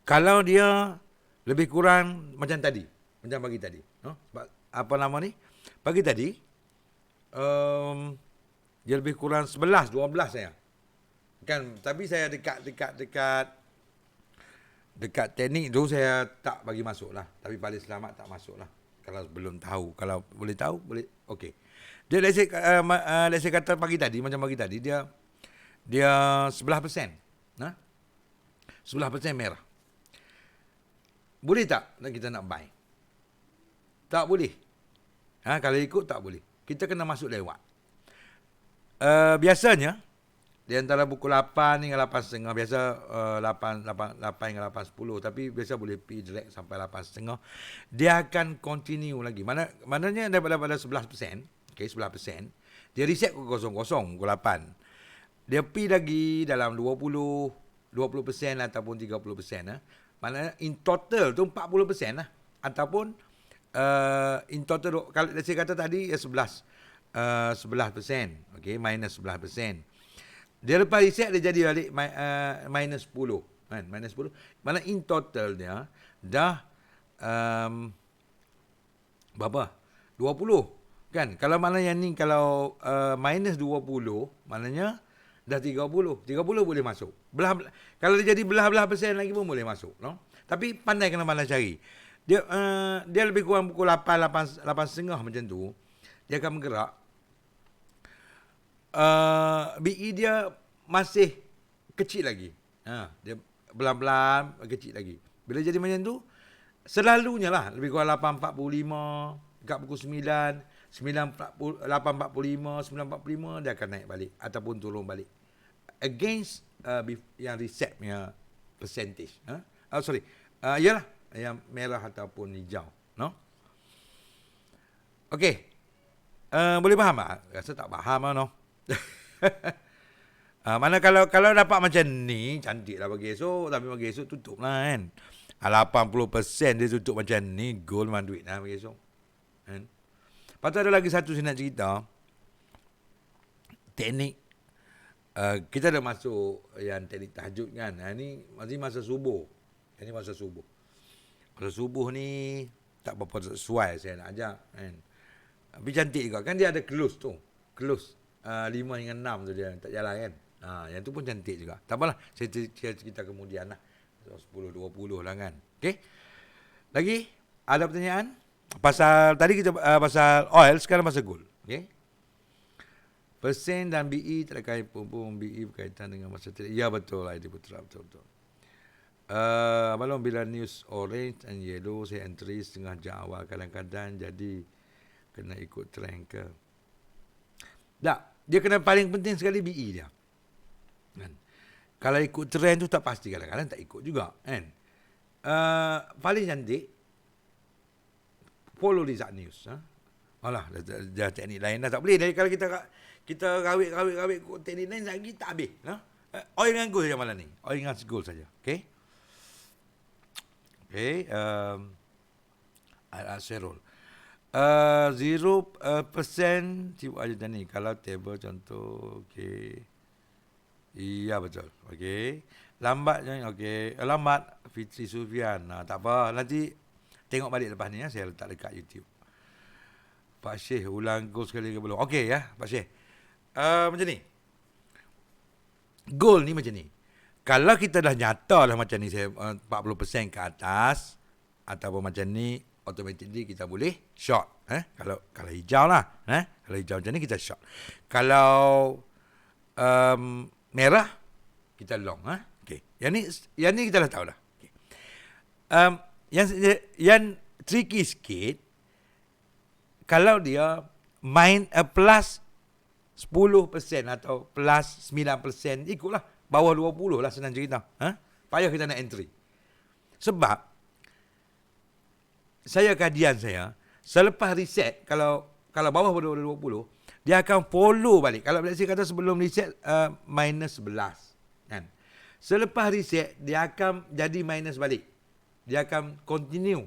kalau dia lebih kurang macam tadi, macam pagi tadi, no? Apa nama ni? Pagi tadi, dia lebih kurang 11, 12 saya. Kan, tapi saya dekat teknik tu saya tak bagi masuk lah. Tapi paling selamat tak masuk lah. Kalau belum tahu, kalau boleh tahu, boleh, okey. Dia let's say kata pagi tadi, macam pagi tadi, dia 11%. Nah? 11% merah. Boleh tak kita nak buy? Tak boleh. Kalau ikut tak boleh. Kita kena masuk lewat. Biasanya Di antara pukul 8 hingga 8.30. Biasa 8 hingga 8.10. Tapi biasa boleh pergi direct sampai 8.30. Dia akan continue lagi. Maknanya daripada 11%. Okay, 11%. Dia reset ke 00 pukul 8. Dia pergi lagi dalam 20% ataupun 30%. Maknanya in total tu 40% lah. Ataupun in total, kalau saya kata tadi 11%. Okay, minus 11%. Dia lepas reset dia jadi balik minus 10 kan, minus 10. Mana in total dia dah berapa? 20 kan. Kalau mana yang ni kalau minus 20 maknanya dah 30 boleh masuk. Kalau dia jadi belah-belah persen lagi pun boleh masuk, no? Tapi pandai kena pandai cari. Dia lebih kurang pukul 8.30 macam tu. Dia akan bergerak. BE dia masih kecil lagi. Dia pelan-pelan kecil lagi. Bila jadi macam tu, selalunya lah lebih kurang 8.45, dekat pukul 9, 8.45, 9.45 dia akan naik balik ataupun turun balik. Against yang reset punya percentage. Yalah, yang merah ataupun hijau, no? Okey. Boleh faham tak? Rasa tak faham lah, no? Mana kalau dapat macam ni, cantik lah bagi esok, tapi bagi esok tutup lah kan. 80% dia tutup macam ni, gold memang duit lah bagi esok kan. Lepas tu ada lagi satu saya nak cerita. Teknik kita dah masuk yang teknik tahajud kan. Ni masih masa subuh. Ini masa subuh. Masa subuh ni tak berapa sesuai saya nak ajak kan. Tapi cantik juga kan, dia ada close tu. Close 5 hingga 6 tu dia tak jalan kan. Yang tu pun cantik juga. Tak apalah, saya cerita kemudian lah. 10-20 lah kan. Okey. Lagi ada pertanyaan? Pasal tadi kita pasal oil, sekarang pasal gold. Okey. Persen dan BE terkait pun BE berkaitan dengan masa tidak. Ya betul lah, itu betul. Belum bila news orange and yellow saya entry setengah jam awal, kadang-kadang jadi kena ikut trend ke. Tak, dia kena paling penting sekali BE dia. Kan? Kalau ikut trend tu tak pasti, kadang-kadang tak ikut juga kan. Paling cantik follow Rizak News. Alah, dah teknik lain dah tak boleh. Dari kalau kita rawit ikut teknik lain lagi tak habis. Oil dengan gold saja malam ni. Oil dengan gold saja. Okey. Okey, Serol. 0% cuba aja ni. Kalau table contoh, okey. Iya betul. Okey. Lambatnya, okey. Lambat Fitri Sufian. Tak apa, nanti tengok balik lepas ni ya, saya letak dekat YouTube. Pak Syekh ulang gold sekali ke belum? Okey ya, Pak Syekh. Macam ni. Gold ni macam ni. Kalau kita dah nyata dah macam ni, saya 40% ke atas ataupun macam ni, automatically kita boleh short. Kalau hijau lah. Kalau hijau macam ni kita short. Kalau merah kita long. Okay. Yang ni kita dah tahu dah. Okay. Yang tricky sikit, kalau dia plus 10% atau plus 9%, ikutlah bawah 20 lah, senang cerita. Payah kita nak entry. Sebab kajian saya, selepas reset, kalau bawah 20, dia akan follow balik. Kalau saya kata sebelum reset minus 11 kan. Selepas reset dia akan jadi minus balik. Dia akan continue.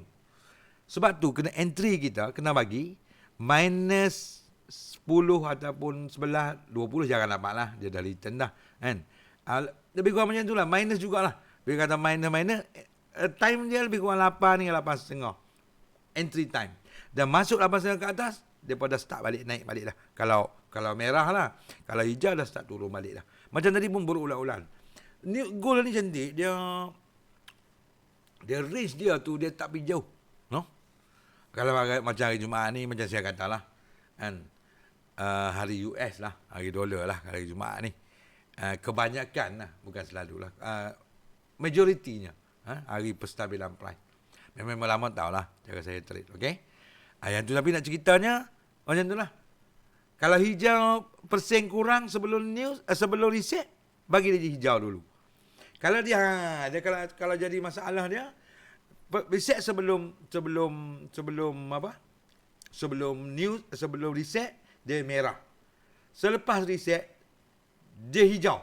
Sebab tu kena entry kita kena bagi minus 10 ataupun 11, 20 jangan dapat lah. Dia dah return dah kan. Lebih kurang macam tu lah. Minus jugalah. Bila kata minus, time dia lebih kurang 8 hingga 8.5. Entry time. Dan masuk 8.5 ke atas, dia dah start balik, naik balik dah. Kalau merah lah. Kalau hijau dah start turun balik dah. Macam tadi pun berulang-ulang. Ni gold ni cantik. Dia range dia tu, dia tak pergi jauh. No? Kalau macam hari Jumaat ni, macam saya kata lah. Kan? Hari US lah. Hari dolar lah. Hari Jumaat ni. Kebanyakan lah. Bukan selalu lah. Majoritinya. Hari penstabilan price. Memang lama tahu lah cara saya trade. Okay? Yang tu tapi nak ceritanya, macam tu lah. Kalau hijau persen kurang sebelum news, sebelum reset, bagi dia hijau dulu. Kalau dia kalau jadi masalah dia, reset sebelum apa? Sebelum news, sebelum reset dia merah. Selepas reset dia hijau.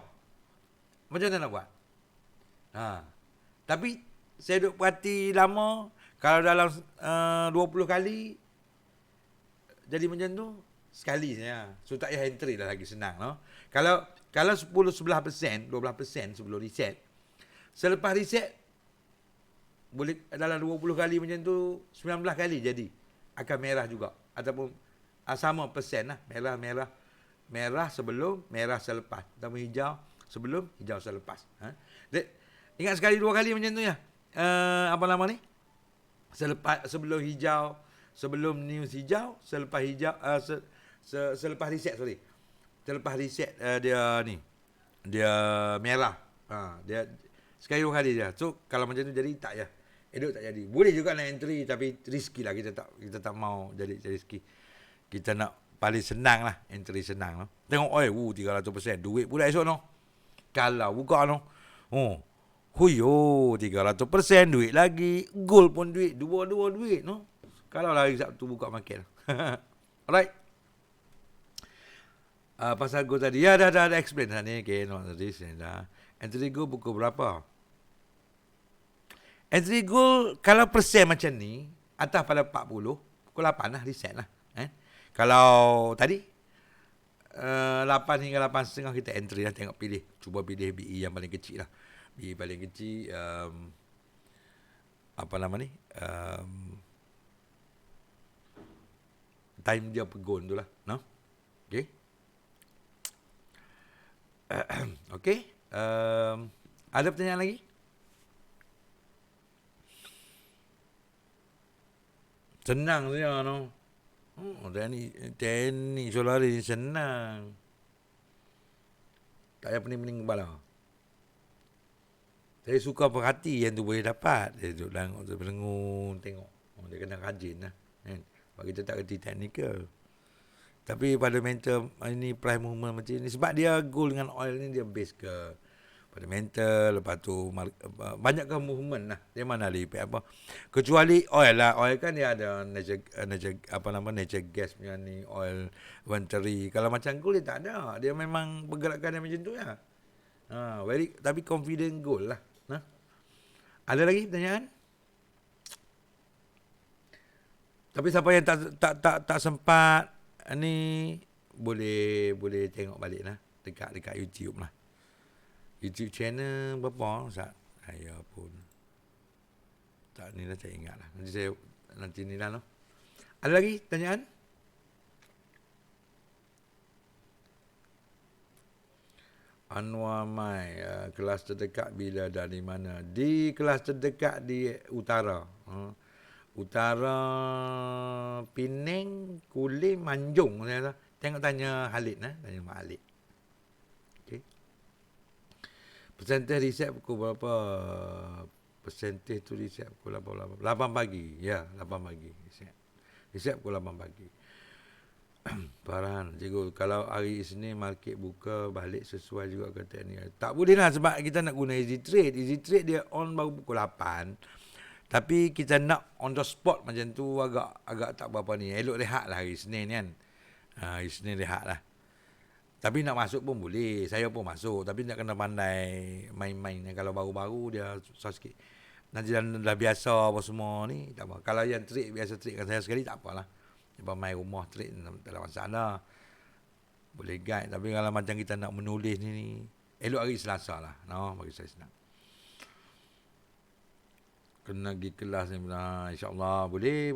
Macam mana nak buat? Tapi saya duk perhati lama, kalau dalam 20 kali jadi macam tu, sekali saja. So tak payah entry dah lagi, senang. No? Kalau 10-11%, 12% sebelum reset, selepas reset, boleh dalam 20 kali macam tu, 19 kali jadi. Akan merah juga. Ataupun sama persen lah. Merah sebelum, merah selepas. Ataupun hijau sebelum, hijau selepas. Ingat sekali 2 kali macam tu ya. Apa nama ni? Sebelum hijau, sebelum news hijau, selepas hijau, selepas reset, sorry. Selepas reset dia ni. Dia merah. Dia sekali 2 kali dia. So kalau macam tu jadi tak ya. Edit tak jadi. Boleh juga nak entry tapi risky lah, kita tak mau jadi risky. Kita nak paling senang lah, entry senang no. Tengok 300% duit pula esok no. Kalau buka no. Huyo 300% duit lagi, gold pun duit, dua duit no. Kalau lah hari Sabtu buka market. Alright. Pasal gold tadi ya dah explain dah ni, okay, not this dah. Entry gold pukul berapa? Entry gold kalau persen macam ni atas pada 40, pukul 8 lah reset lah. Kalau tadi 8 hingga 8.5 kita entry lah, tengok pilih, cuba pilih BE yang paling kecil lah. BE paling kecil apa nama ni? Time dia pegun tu lah, no? Okay. Okay. Ada pertanyaan lagi? Senang saja no. Teknik solar ni senang. Tak payah pening-pening kepala. Saya suka perhati yang tu boleh dapat. Dia duduk berengung tengok. Dia kena rajin lah. Kan? Sebab kita tak kerti teknikal. Tapi pada mental ini price movement macam ni, sebab dia gold dengan oil ni dia base ke pada mental, lepas tu banyak ke movement lah. Dia mana ada impact apa. Kecuali oil lah. Oil kan dia ada nature gas punya ni, oil inventory. Kalau macam gold dia tak ada. Dia memang pergerakan dia macam tu ya. Tapi confident gold lah. Ada lagi pertanyaan? Tapi siapa yang tak sempat ni boleh tengok balik lah dekat YouTube lah. YouTube channel berapa Ustaz? Saya pun tak ni lah, saya ingat lah. Nanti ni lah no. Ada lagi pertanyaan? Anwar Mai, kelas terdekat bila dari mana? Di kelas terdekat di utara. Utara Penang, Kulim, Manjung. Tengok tanya Khalid tanya Mak Khalid. Okey. Persentage reset pukul berapa? Persentage tu reset pukul 8 pagi. Ya, 8 pagi reset pukul 8 pagi. Farhan, cikgu, kalau hari Isnin market buka balik sesuai juga ke teknik. Tak boleh lah sebab kita nak guna easy trade. Easy trade dia on baru pukul 8. Tapi kita nak on the spot macam tu agak tak berapa ni. Elok rehat lah hari Isnin kan. Hari Isnin rehat lah. Tapi nak masuk pun boleh. Saya pun masuk. Tapi nak kena pandai main-main. Kalau baru-baru dia susah sikit. Nanti dah biasa apa semua ni. Tak apa. Kalau yang trade biasa trade dengan saya sekali tak apalah. Lepas main rumah trade tak ada masalah. Boleh guide. Tapi kalau macam kita nak menulis ni elok hari Selasa lah. No, bagi saya senang. Kena pergi kelas ni. InsyaAllah boleh.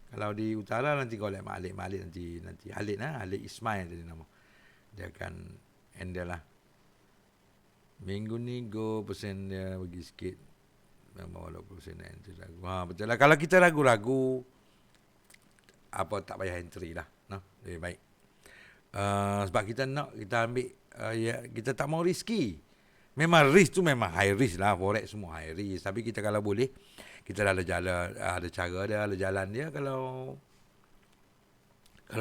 Kalau di utara nanti kau lihat Mak Alik nanti Khalid Khalid Ismail tadi nama. Dia akan handle lah. Minggu ni go persen dia bagi sikit. Memang walaupun persen entry ragu. Betul lah. Kalau kita ragu-ragu apa tak payah entry lah. Lebih baik. Sebab kita ambil kita tak mau risky. Memang risk tu memang high risk lah. Forex semua high risk. Tapi kita kalau boleh, kita dah ada cara dia, ada jalan dia. Kalau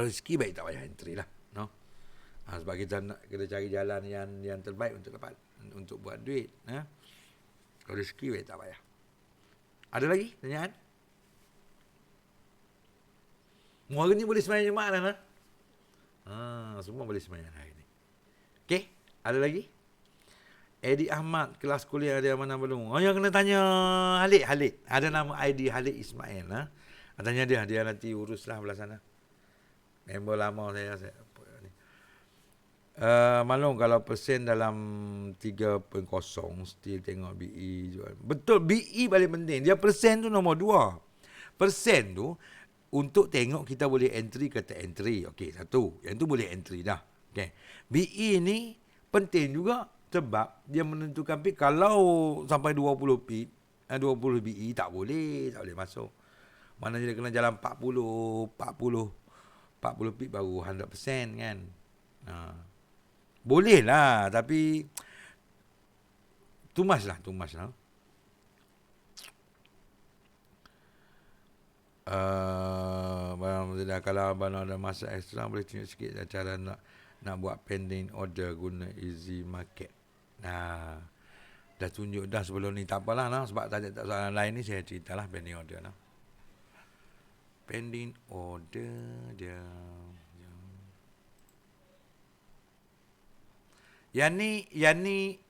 risky baik tak payah entry lah. No? Sebab kita nak kena cari jalan yang terbaik untuk dapat untuk buat duit. Kalau rezeki tak payah. Ada lagi pertanyaan? Hari ni boleh sembahyang jemaah dah. Semua boleh sembahyang hari ni. Okey, ada lagi? Eddie Ahmad, kelas kuliah dia mana belum? Yang kena tanya Halid. Ada nama ID Halid Ismail. Tanya dia nanti uruslah belah sana. Member lama saya ni. Malum kalau persen dalam 3.0 still tengok BE jual. Betul, BE paling penting. Dia persen tu nombor 2. Persen tu untuk tengok kita boleh entry ke tak entry. Okey, satu. Yang tu boleh entry dah. Okey. BE ni penting juga sebab dia menentukan pit. Kalau sampai 20 pit, 20 BE tak boleh masuk. Maknanya dia kena jalan 40 pit baru 100% kan. Boleh lah, tapi too much lah. Kalau abang ada masa ekstra, boleh tunjuk sikit cara nak buat pending order guna easy market. Dah tunjuk dah sebelum ni, tak apalah sebab tak soalan lain ni saya ceritalah pending order lah. Pending order dia. Yang ni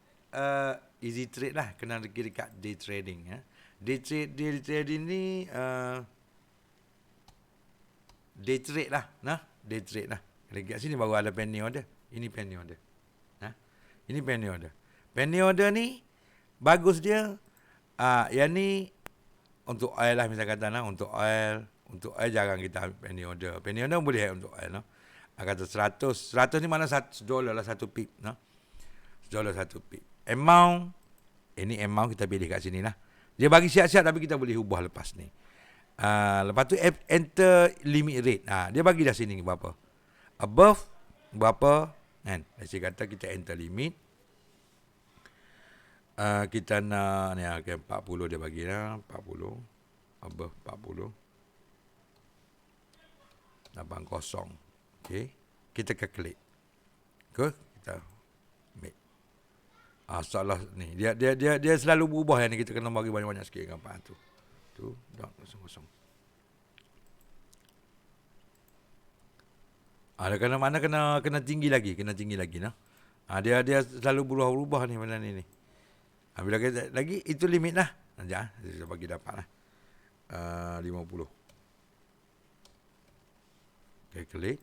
easy trade lah, kena dekat day trading ya. Day trading ni day trade lah, day trade lah. Dekat sini baru ada pending order. Ini pending order. Ini pending order. Pending order ni bagus dia. Yang ni untuk oil lah, misal kata untuk oil jarang kita ambil pending order. Pending order boleh untuk oil kata 100 ni mana $1 lah satu pip $1 satu pip. Amount kita pilih kat sini lah. Dia bagi siap-siap tapi kita boleh ubah lepas ni. Lepas tu enter limit rate. Dia bagi dah sini berapa. Above berapa kan. Saya kata kita enter limit. Kita nak ni 40 dia bagi dah 40. Above 40. 80. Okey. Kita calculate. Kita make. Soalah ni dia selalu berubah yang ni, kita kena bagi banyak-banyak sikit gambar tu. Tu dot kosong. Ada kena tinggi lagi nah. Dia selalu berubah ni benda ni. Bila lagi itu limit lah. Saya bagi dapat lah. 50. Calculate.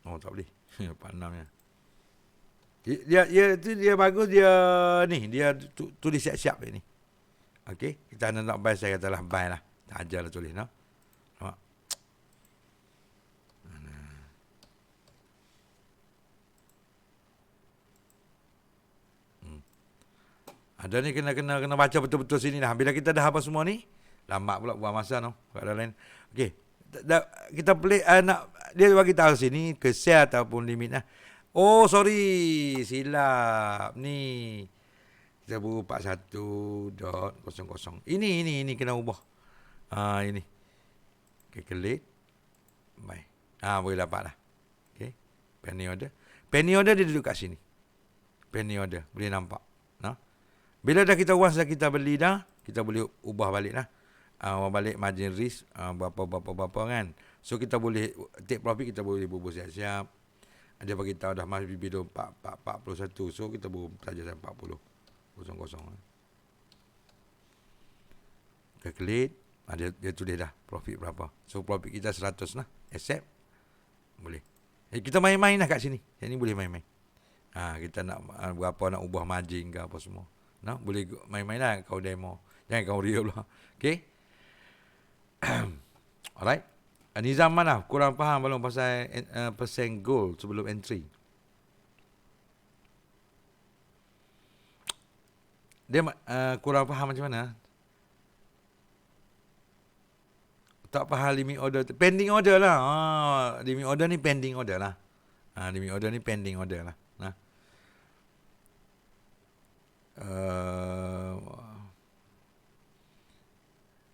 Tak boleh. 46 ya. Dia bagus dia tulis siap-siap ni. Okey, kita nak buy, saya katalah buy lah. Tak ajarlah tulis Nampak? Ada ni kena baca betul-betul sini lah. Bila kita dah apa semua ni, lambat pula buang masa Ada lain. Okey. Kita play dia bagi tahu sini ke share ataupun limit lah. Oh sorry, silap ni. Kita buat 41.00. Ini kena ubah. Ini. Calculate. Bye. Boleh dapat lah. Okay. Penny order. Penny order dia duduk kat sini. Penny order. Boleh nampak. Bila dah kita once dah kita beli dah, kita boleh ubah balik lah. Balik margin risk. Berapa kan. So kita boleh take profit, kita boleh bubuh siap-siap. Dia bagi tahu dah masih bido 41. So kita boleh saja sampai 40. 00. Calculate. Dia tulis dah profit berapa. So profit kita 100 lah. Accept. Boleh. Kita main-main lah kat sini. Yang ni boleh main-main. Kita nak berapa nak ubah margin ke apa semua. Boleh main-main lah kau demo. Jangan kau real lah. Okay. Alright. Nizam mana? Kurang faham belum pasal percent gold sebelum entry. Dia kurang faham macam mana? Tak faham limit order. Pending order lah. Limit order ni pending order lah. Limit order ni pending order lah.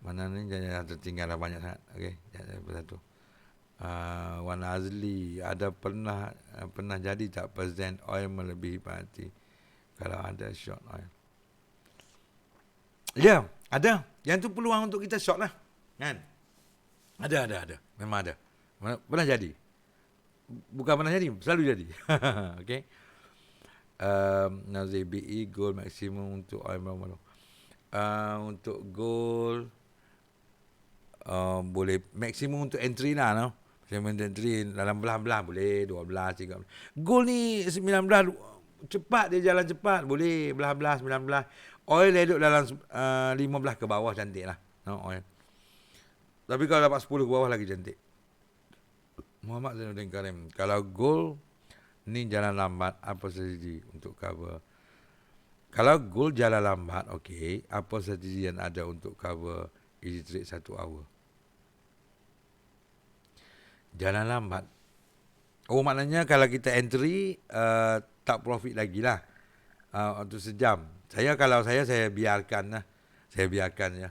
Mana ni jangan tertinggal lah banyak sangat. Okey, jangan satu. Wan Azli, ada pernah jadi tak present oil melebihi parti kalau ada short oil? Ya, ada. Yang tu peluang untuk kita short lah. Kan? Ada. Memang ada. Pernah jadi. Bukan pernah jadi, selalu jadi. Okay. Nazir BE goal maksimum untuk oil berapa? Untuk goal boleh maksimum untuk entry lah, no? Maksimum untuk entry dalam belah-belah boleh 12, 13. Goal ni 19 cepat, dia jalan cepat, boleh belah-belah 19. Oil duduk dalam 15 ke bawah cantik lah, no, oil. Tapi kalau dapat 10 ke bawah lagi cantik. Muhammad Zainuddin Karim, kalau goal ni jalan lambat, apa strategi untuk cover? Kalau goal jalan lambat, okey, apa strategi yang ada untuk cover easy trade 1 hour? Jalan lambat. Oh, maknanya kalau kita entry tak profit lagi lah untuk sejam. Kalau saya biarkan lah. Saya biarkan ya.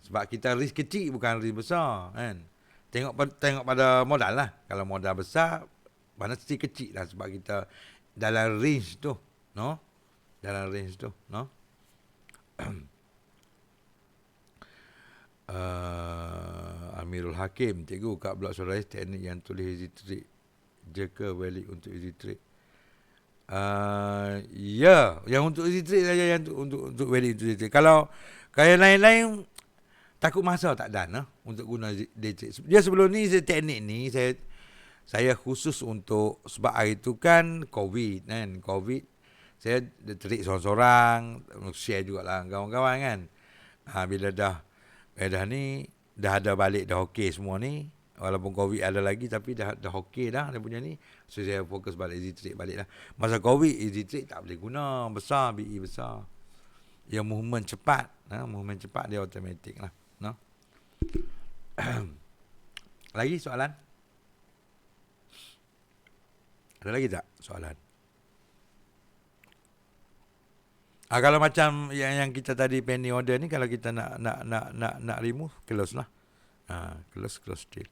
Sebab kita risk kecil bukan risk besar, kan. Tengok pada modal lah. Kalau modal besar, mana mesti kecil lah sebab kita dalam range tu, no? Dalam range tu, no? Amirul Hakim, cikgu kat blog Surais teknik yang tulis easy trade je ke valid untuk easy trade? Ya, yang untuk easy trade saja yang untuk valid untuk easy trade. Kalau yang lain-lain takut masa tak dan untuk guna day trade. Dia sebelum ni teknik ni saya khusus untuk, sebab hari tu kan COVID kan. COVID saya trade sorang-sorang, share jugalah kawan-kawan kan. Bila dah ni dah ada balik, dah okey semua ni. Walaupun COVID ada lagi tapi dah okey dah dia punya ni. So saya fokus balik easy trade balik lah. Masa COVID easy trade tak boleh guna, besar BE besar. Yang movement cepat, movement cepat dia automatic lah, no? Lagi soalan? Ada lagi tak soalan? Kalau macam yang kita tadi penny order ni, kalau kita nak remove, close lah. Close deal.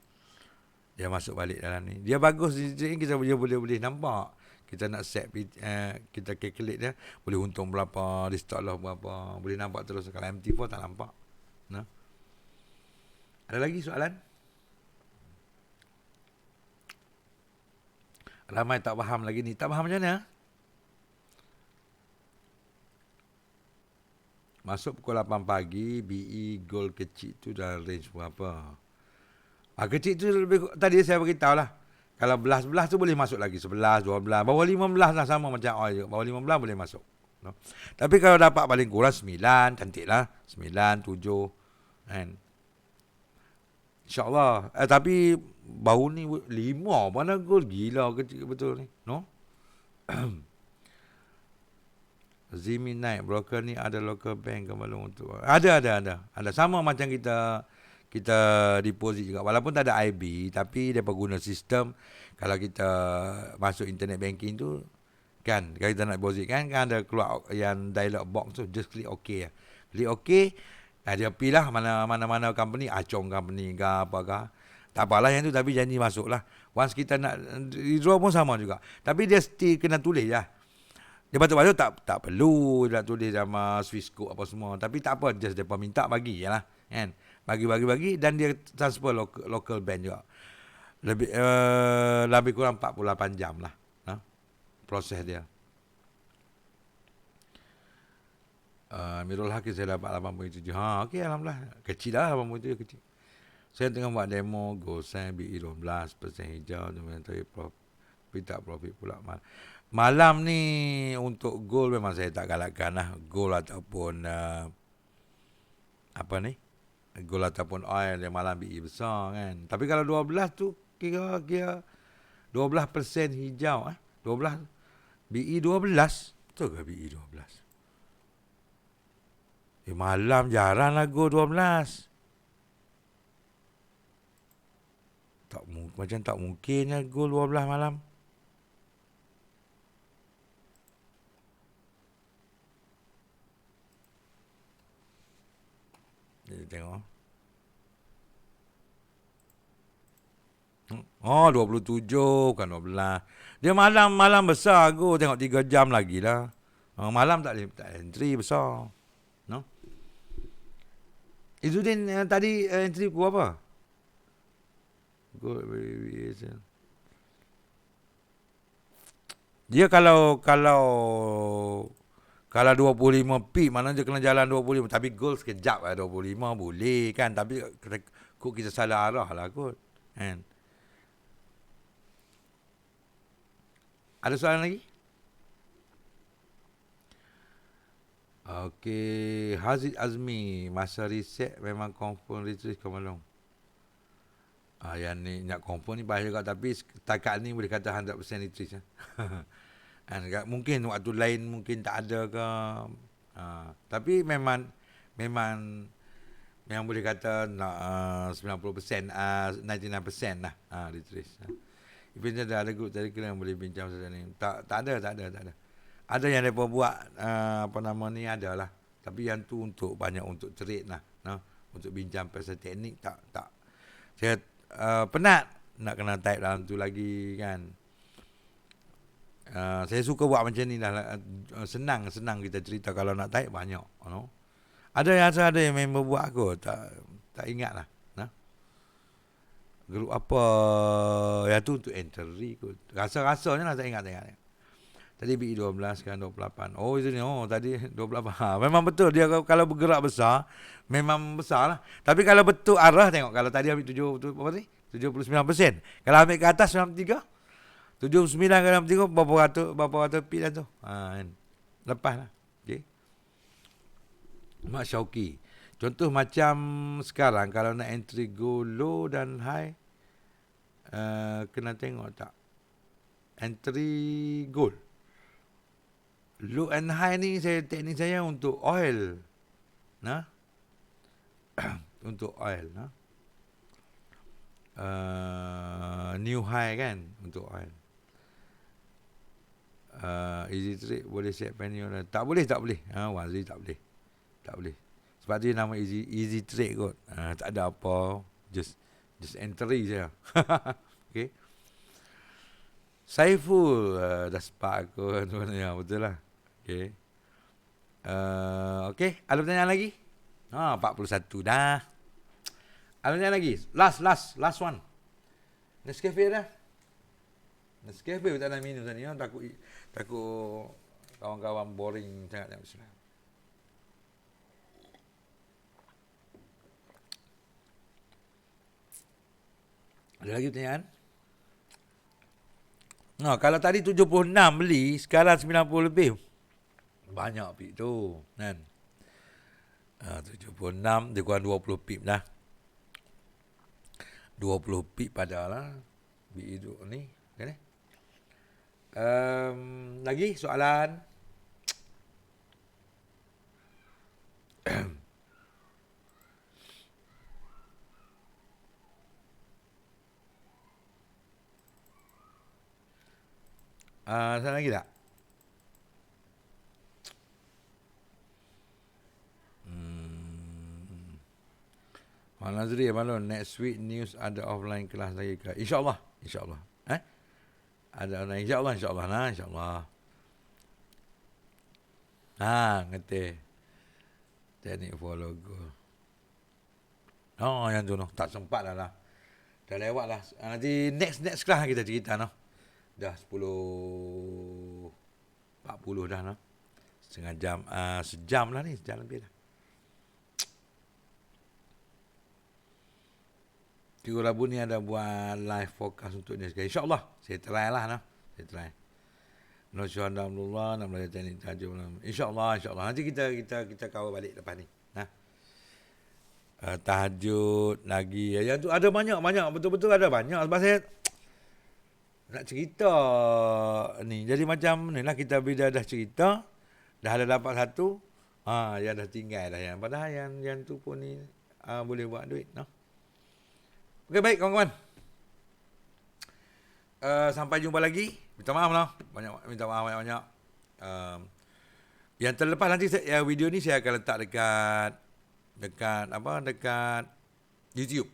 Dia masuk balik dalam ni. Dia bagus ni, kita boleh nampak. Kita nak set, kita calculate dia, boleh untung berapa, di stop loss berapa, boleh nampak terus. Kalau MT4 tak nampak. Nah. Ada lagi soalan? Ramai tak faham lagi ni. Tak faham macam mana? Masuk pukul 8 pagi, BE goal kecil tu dalam range berapa? Kecil tu lebih, tadi saya beritahu lah. Kalau belas tu boleh masuk lagi, 11, 12, bawah 15 lah, sama macam oil juga. Bawah 15 boleh masuk. No? Tapi kalau dapat paling kurang 9, cantik lah. 9, 7, kan? InsyaAllah. Tapi baru ni 5, mana goal, gila kecil betul ni. No? Zimi naik, broker ni ada local bank kembali untuk. Ada. Sama macam kita deposit juga, walaupun tak ada IB, tapi dia guna sistem. Kalau kita masuk internet banking tu kan, kalau kita nak deposit kan ada keluar yang dialog box tu, just klik OK. Klik OK, dia pilih lah mana company, Acong company ke apa ke, tak apalah yang tu, tapi janji masuk lah. Once kita nak withdraw pun sama juga, tapi dia still kena tulis lah. Dia patut tak perlu nak tulis sama Swissquote apa semua, tapi tak apa, just depa minta bagi je lah, kan. Bagi dan dia transfer local bank juga. Lebih kurang 48 jam lah, proses dia. Mirul Hakim saya dapat 87. Okey, alhamdulillah. Kecil lah 87, kecil. Saya tengah buat demo GoSend BE 12% hijau, tapi tak profit pula. Malam ni untuk gold memang saya tak galakkan lah. Gold ataupun gold ataupun oil yang malam BE besar kan. Tapi kalau 12 tu kira 12% hijau 12 BE 12. Betul ke BE 12? Malam jarang lah gold 12. Macam tak mungkin lah gold 12 malam. Kita tengok. Oh, 27 bukan 12. Dia malam besar aku tengok 3 jam lagi lah. Malam tak boleh entry besar. No? Izzuddin tadi entry pukul apa? Dia kalau 25 peak mana dia kena jalan 25, tapi goal sekejap lah 25 boleh kan, tapi kok kita salah arah lah kot kan. Ada soalan lagi? Okey, Hazid Azmi, masa reset memang confirm retrieve ke belum? Yang ni nak confirm ni bahaya juga, tapi setakat ni boleh kata 100% retrieve. Mungkin waktu lain mungkin tak ada ke. Tapi memang boleh kata 90%, 99% lah retrieve. Even ada grup tadi yang boleh bincang pasal ni. Tak ada. Ada yang mereka buat ni adalah, tapi yang tu banyak untuk trade lah, untuk bincang pasal teknik tak. Saya penat nak kena type dalam tu lagi kan. Saya suka buat macam ni lah, senang kita cerita. Kalau nak type banyak, ada yang member buat aku tak ingat lah. Grup apa yang tu untuk entry kot. Rasa-rasanya lah tak ingat. Tadi BE12 sekarang 28. Oh itu ni, tadi 28. Memang betul dia kalau bergerak besar memang besar lah. Tapi kalau betul arah tengok, kalau tadi ambil 79%. Kalau ambil ke atas 93, 79 ke 63 berapa ratus pit dah tu. Kan. Lepas lah. Okey. Mak Syauki. Contoh macam sekarang kalau nak entry go low dan high, kena tengok tak entry gold. Low and high ni teknik saya untuk oil. Untuk oil. New high kan untuk oil. Easy trade boleh set penny orang. Tak boleh. Wazi tak boleh. Sebab tu nama easy trade kot. Tak ada apa. Just entry je. Okay. Saiful dah sepak aku ya, betul lah. Okay. Okay, ada pertanyaan lagi? 41 dah. Ada pertanyaan lagi? Last one. Nescafe dah. Nescafe tak nak minum tadi. Takut kawan-kawan boring sangat tengok Islam. Ada lagi pertanyaan? Kalau tadi 76 beli, sekarang 90 lebih. Banyak pip tu, kan? 76, dia kurang 20 pip dah. 20 pip padalah. BE tu ni. Okay, lagi soalan? Ada lagi tak? Mak Nazri Malon, next week news ada offline kelas lagi ke? InsyaAllah. Ada online, insyaAllah. Ngerti. Teknik follow goal. Yang tu tak sempat lah. Dah lewat lah. Nanti next kelas kita cerita Dah 10.40 dah setengah jam, sejam lah ni, sejam lebih dah. Tiga Rabu ni ada buat live forecast untuk ni sekali. InsyaAllah saya try lah. Saya try. Nasyuhan Alhamdulillah, nak belajar teknik tajam. InsyaAllah. Nanti kita kawal balik lepas ni. Tahajud lagi. Yang tu ada banyak. Betul-betul ada banyak. Sebab saya nak cerita ni. Jadi macam ni lah, kita bila dah cerita, dah ada dapat satu, yang dah tinggal dah. Padahal yang tu pun ni boleh buat duit. Okey, baik kawan-kawan. Sampai jumpa lagi. Minta maaf minta maaf banyak-banyak. Yang terlepas nanti video ni saya akan letak dekat YouTube.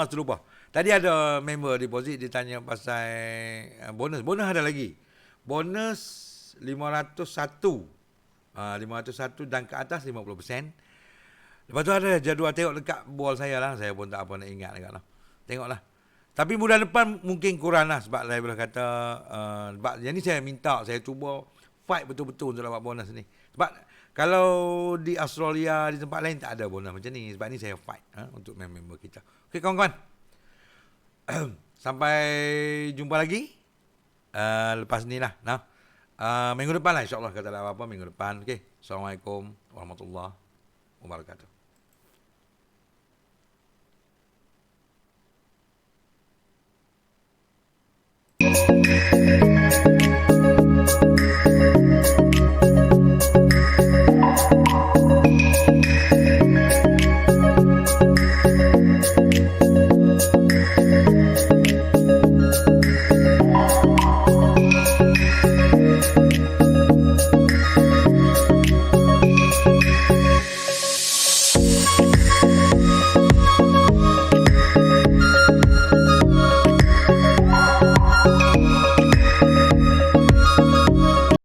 Terlupa. Tadi ada member deposit, dia tanya pasal bonus. Bonus ada lagi. Bonus 501. 501 dan ke atas 50%. Lepas tu ada jadual, tengok dekat bol saya lah. Saya pun tak apa nak ingat dekat lah. Tengoklah. Tapi bulan depan mungkin kurang lah. Sebab saya boleh kata, sebab yang ni saya minta, saya cuba fight betul-betul untuk dapat bonus ni. Sebab kalau di Australia, di tempat lain tak ada bonus macam ni. Sebab ni saya fight untuk member kita. Okey kawan-kawan. Sampai jumpa lagi lepas ni lah. Minggu depan lah insyaAllah, kata tak apa-apa minggu depan. Okay. Assalamualaikum warahmatullahi wabarakatuh.